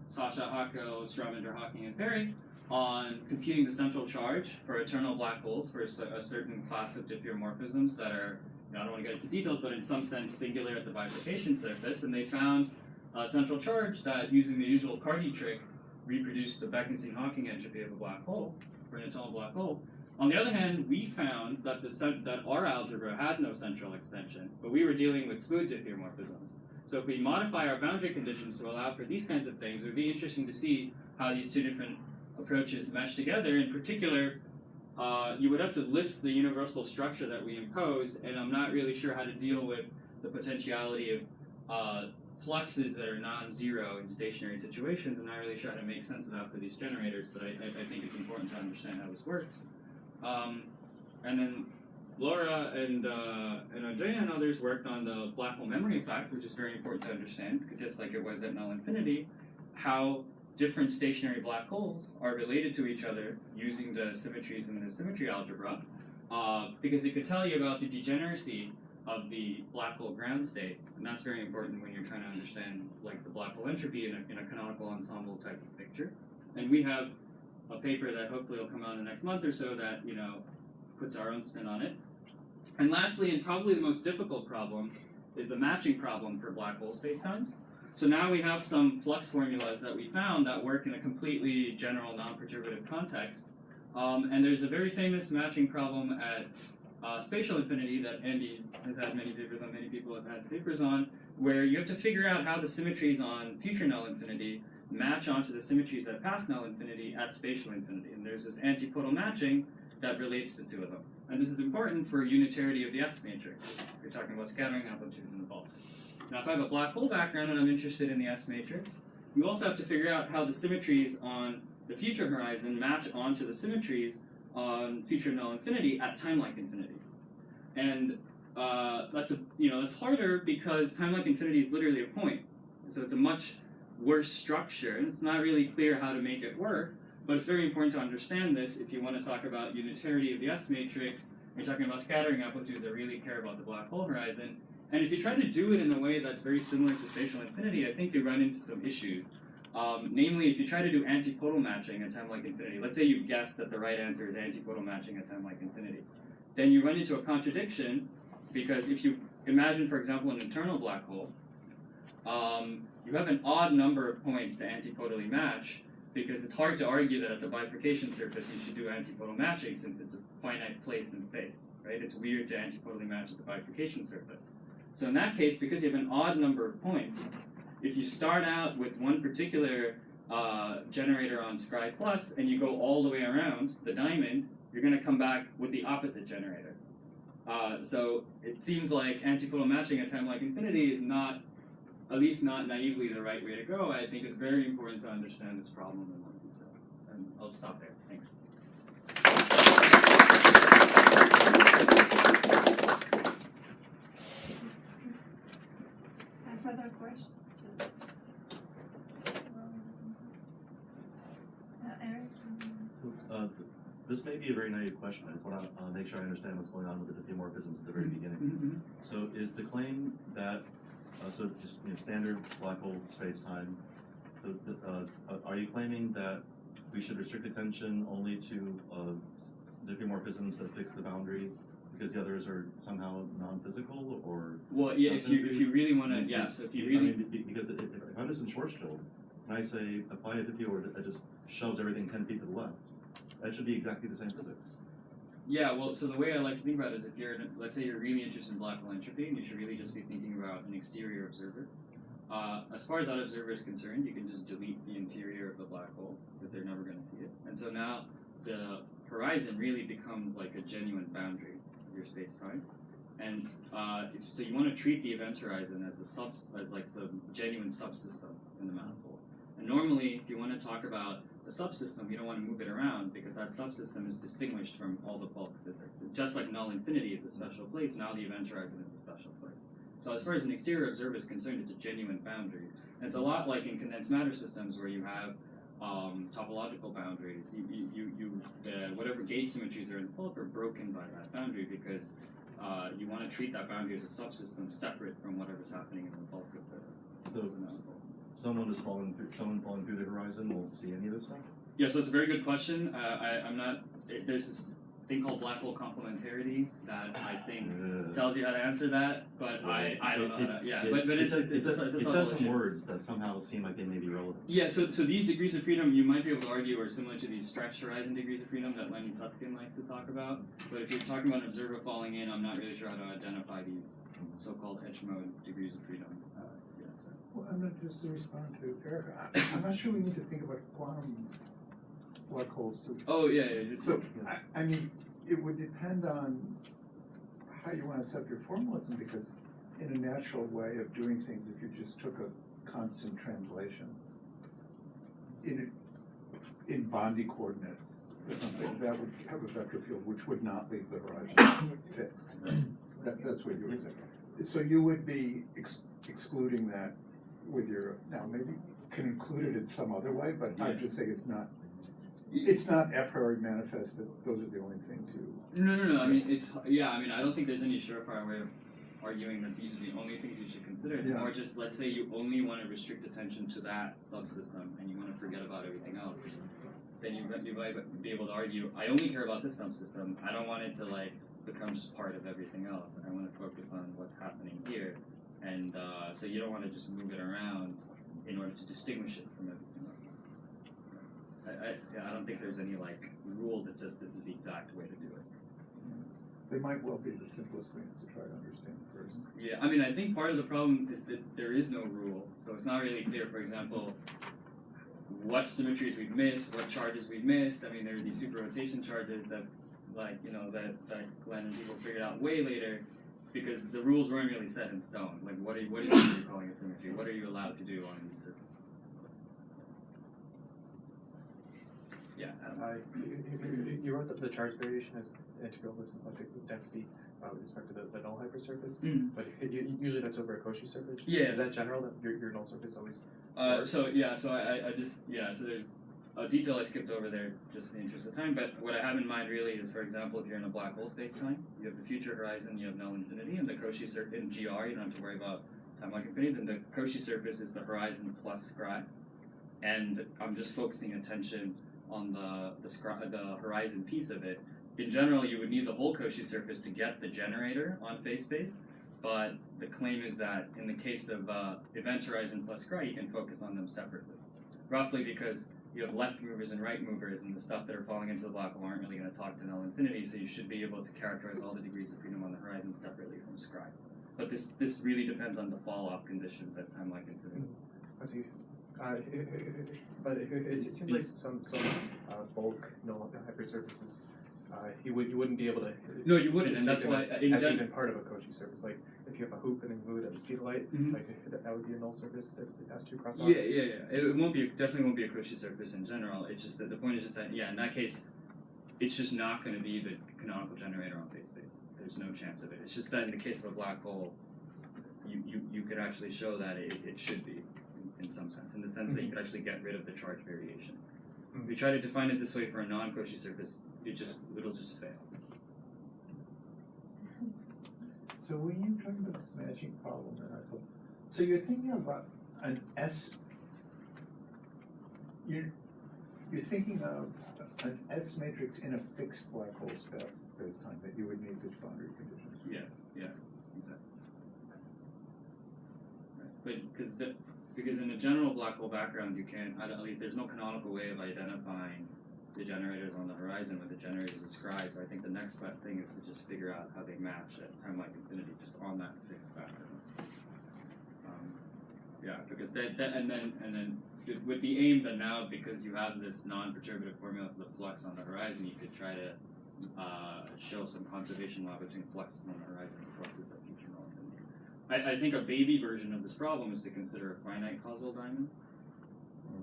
Sasha Hackel, Strawminder, Hawking, and Perry on computing the central charge for eternal black holes for a certain class of diffeomorphisms that are, I don't want to get into details, but in some sense singular at the bifurcation surface. And they found a central charge that, using the usual Carty trick, reproduced the Bekenstein-Hawking entropy of a black hole for an eternal black hole. On the other hand, we found that that our algebra has no central extension, but we were dealing with smooth diffeomorphisms. So if we modify our boundary conditions to allow for these kinds of things, it would be interesting to see how these two different approaches mesh together. In particular, you would have to lift the universal structure that we imposed, and I'm not really sure how to deal with the potentiality of fluxes that are non-zero in stationary situations. I'm not really sure how to make sense of that for these generators, but I think it's important to understand how this works. And then Laura and Andrea and others worked on the black hole memory effect, which is very important to understand, just like it was at null infinity, how different stationary black holes are related to each other using the symmetries in the symmetry algebra, because it could tell you about the degeneracy of the black hole ground state, and that's very important when you're trying to understand like the black hole entropy in a canonical ensemble type of picture. And we have a paper that hopefully will come out in the next month or so that puts our own spin on it. And lastly, and probably the most difficult problem, is the matching problem for black hole spacetimes. So now we have some flux formulas that we found that work in a completely general non-perturbative context. And there's a very famous matching problem at spatial infinity that Andy has had many papers on, many people have had papers on, where you have to figure out how the symmetries on future null infinity match onto the symmetries at past null infinity at spatial infinity. And there's this antipodal matching that relates to two of them. And this is important for unitarity of the S matrix. We're talking about scattering amplitudes in the bulk. Now, if I have a black hole background and I'm interested in the S matrix, you also have to figure out how the symmetries on the future horizon match onto the symmetries on future null infinity at time-like infinity. And that's harder because time-like infinity is literally a point. So it's a much worse structure, and it's not really clear how to make it work. But it's very important to understand this if you want to talk about unitarity of the S matrix. You're talking about scattering amplitudes that really care about the black hole horizon. And if you try to do it in a way that's very similar to spatial infinity, I think you run into some issues. Namely, if you try to do antipodal matching at time-like infinity, let's say you guess that the right answer is antipodal matching at time-like infinity, then you run into a contradiction, because if you imagine, for example, an internal black hole. You have an odd number of points to antipodally match, because it's hard to argue that at the bifurcation surface you should do antipodal matching since it's a finite place in space, right? It's weird to antipodally match at the bifurcation surface. So in that case, because you have an odd number of points, if you start out with one particular generator on Scry Plus and you go all the way around the diamond, you're going to come back with the opposite generator. So it seems like antipodal matching at time like infinity is not, at least not naively, the right way to go. I think it's very important to understand this problem in more detail. And I'll stop there. Thanks. Further questions? Eric? So, this may be a very naive question. I just want to make sure I understand what's going on with the diffeomorphisms at the very beginning. So is the claim that, so just standard black hole space-time, so are you claiming that we should restrict attention only to diffeomorphisms that fix the boundary because the others are somehow non-physical, or? Well, yeah, if you really want to, yeah, so if you really... because if I'm just in Schwarzschild, and I say apply a diffeomorphism that just shoves everything 10 feet to the left, that should be exactly the same physics. Yeah, well, so the way I like to think about it is if you're, let's say you're really interested in black hole entropy, and you should really just be thinking about an exterior observer. As far as that observer is concerned, you can just delete the interior of the black hole, because they're never going to see it. And so now the horizon really becomes like a genuine boundary of your space-time. And so you want to treat the event horizon as like some genuine subsystem in the manifold. And normally, if you want to talk about the subsystem, you don't want to move it around because that subsystem is distinguished from all the bulk physics. Just like null infinity is a special place, now the event horizon is a special place. So as far as an exterior observer is concerned, it's a genuine boundary. And it's a lot like in condensed matter systems where you have topological boundaries. Whatever gauge symmetries are in the bulk are broken by that boundary because you want to treat that boundary as a subsystem separate from whatever's happening in the bulk of the manifold. Someone falling through the horizon won't see any of this stuff? Yeah, so it's a very good question. There's this thing called black hole complementarity that I think tells you how to answer that, but I don't know that. Yeah, but it says some words that somehow seem like they may be relevant. Yeah, so these degrees of freedom you might be able to argue are similar to these stretched horizon degrees of freedom that Lenny Susskind likes to talk about. But if you're talking about an observer falling in, I'm not really sure how to identify these so-called edge mode degrees of freedom. Well, I'm not just to respond to Eric. I'm not sure we need to think about quantum black holes too. Oh yeah. So I mean, it would depend on how you want to set up your formalism, because in a natural way of doing things, if you just took a constant translation in Bondi coordinates or something, that would have a vector field which would not leave the horizon fixed. That's what you would say. So you would be excluding that with your, now maybe you can include it in some other way, but I'm just saying it's not a priori manifest that those are the only things you... No. I mean, I don't think there's any surefire way of arguing that these are the only things you should consider. It's more just, let's say you only want to restrict attention to that subsystem and you want to forget about everything else. Then you might be able to argue, I only care about this subsystem. I don't want it to become just part of everything else. I want to focus on what's happening here. And so you don't want to just move it around in order to distinguish it from everything else. I don't think there's any rule that says this is the exact way to do it. They might well be the simplest things to try to understand the person. Yeah, I mean, I think part of the problem is that there is no rule, so it's not really clear, for example, what symmetries we've missed, what charges we've missed. I mean, there are these superrotation charges that, that Glenn and people figured out way later, because the rules weren't really set in stone. What is you calling a symmetry? What are you allowed to do on these surfaces? Yeah. You wrote that the charge variation is integral to symplectic density with respect to the null hypersurface, but usually that's over a Cauchy surface. Yeah. Is that general that your null surface always? So there's a detail I skipped over there just in the interest of time, but what I have in mind really is, for example, if you're in a black hole space-time, you have the future horizon, you have null infinity, and the Cauchy surface in GR, you don't have to worry about time-like infinity, and the Cauchy surface is the horizon plus Scry, and I'm just focusing attention on the horizon piece of it. In general, you would need the whole Cauchy surface to get the generator on phase space, but the claim is that in the case of event horizon plus scry, you can focus on them separately. Roughly because you have left movers and right movers, and the stuff that are falling into the black hole aren't really going to talk to null infinity, so you should be able to characterize all the degrees of freedom on the horizon separately from scry. But this really depends on the fall-off conditions at time like infinity. I see. But it seems like some bulk null hypersurfaces, you wouldn't be able to. No, you wouldn't, and that's why as even part of a Cauchy surface. Like if you have a hoop and then you move it at the speed of light, like that would be a null surface as it has to cross off. Yeah. It won't be definitely won't be a Cauchy surface in general. It's just that the point is just that in that case, it's just not going to be the canonical generator on phase space. There's no chance of it. It's just that in the case of a black hole, you could actually show that it should be in some sense, in the sense that you could actually get rid of the charge variation. If you try to define it this way for a non-Cauchy surface, it'll just fail. So when you're talking about this matching problem, so you're thinking about an S. You're thinking of an S matrix in a fixed black hole space-time that you would need such boundary conditions. Yeah, exactly. Right. But because in a general black hole background, you can't, at least there's no canonical way of identifying the generators on the horizon with the generators of scry, so I think the next best thing is to just figure out how they match at time like infinity, just on that fixed background. Because and then with the aim that now, because you have this non-perturbative formula for the flux on the horizon, you could try to show some conservation law between fluxes on the horizon and fluxes at future null infinity. I think a baby version of this problem is to consider a finite causal diamond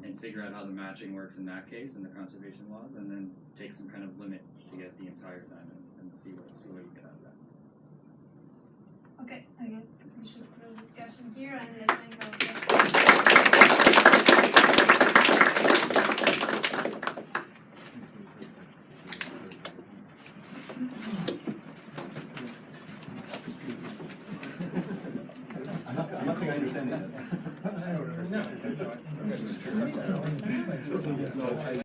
and figure out how the matching works in that case and the conservation laws, and then take some kind of limit to get the entire diamond and see what you get out of that. Okay, I guess we should close discussion here and let's thank our guests. I'm not saying I understand it. No,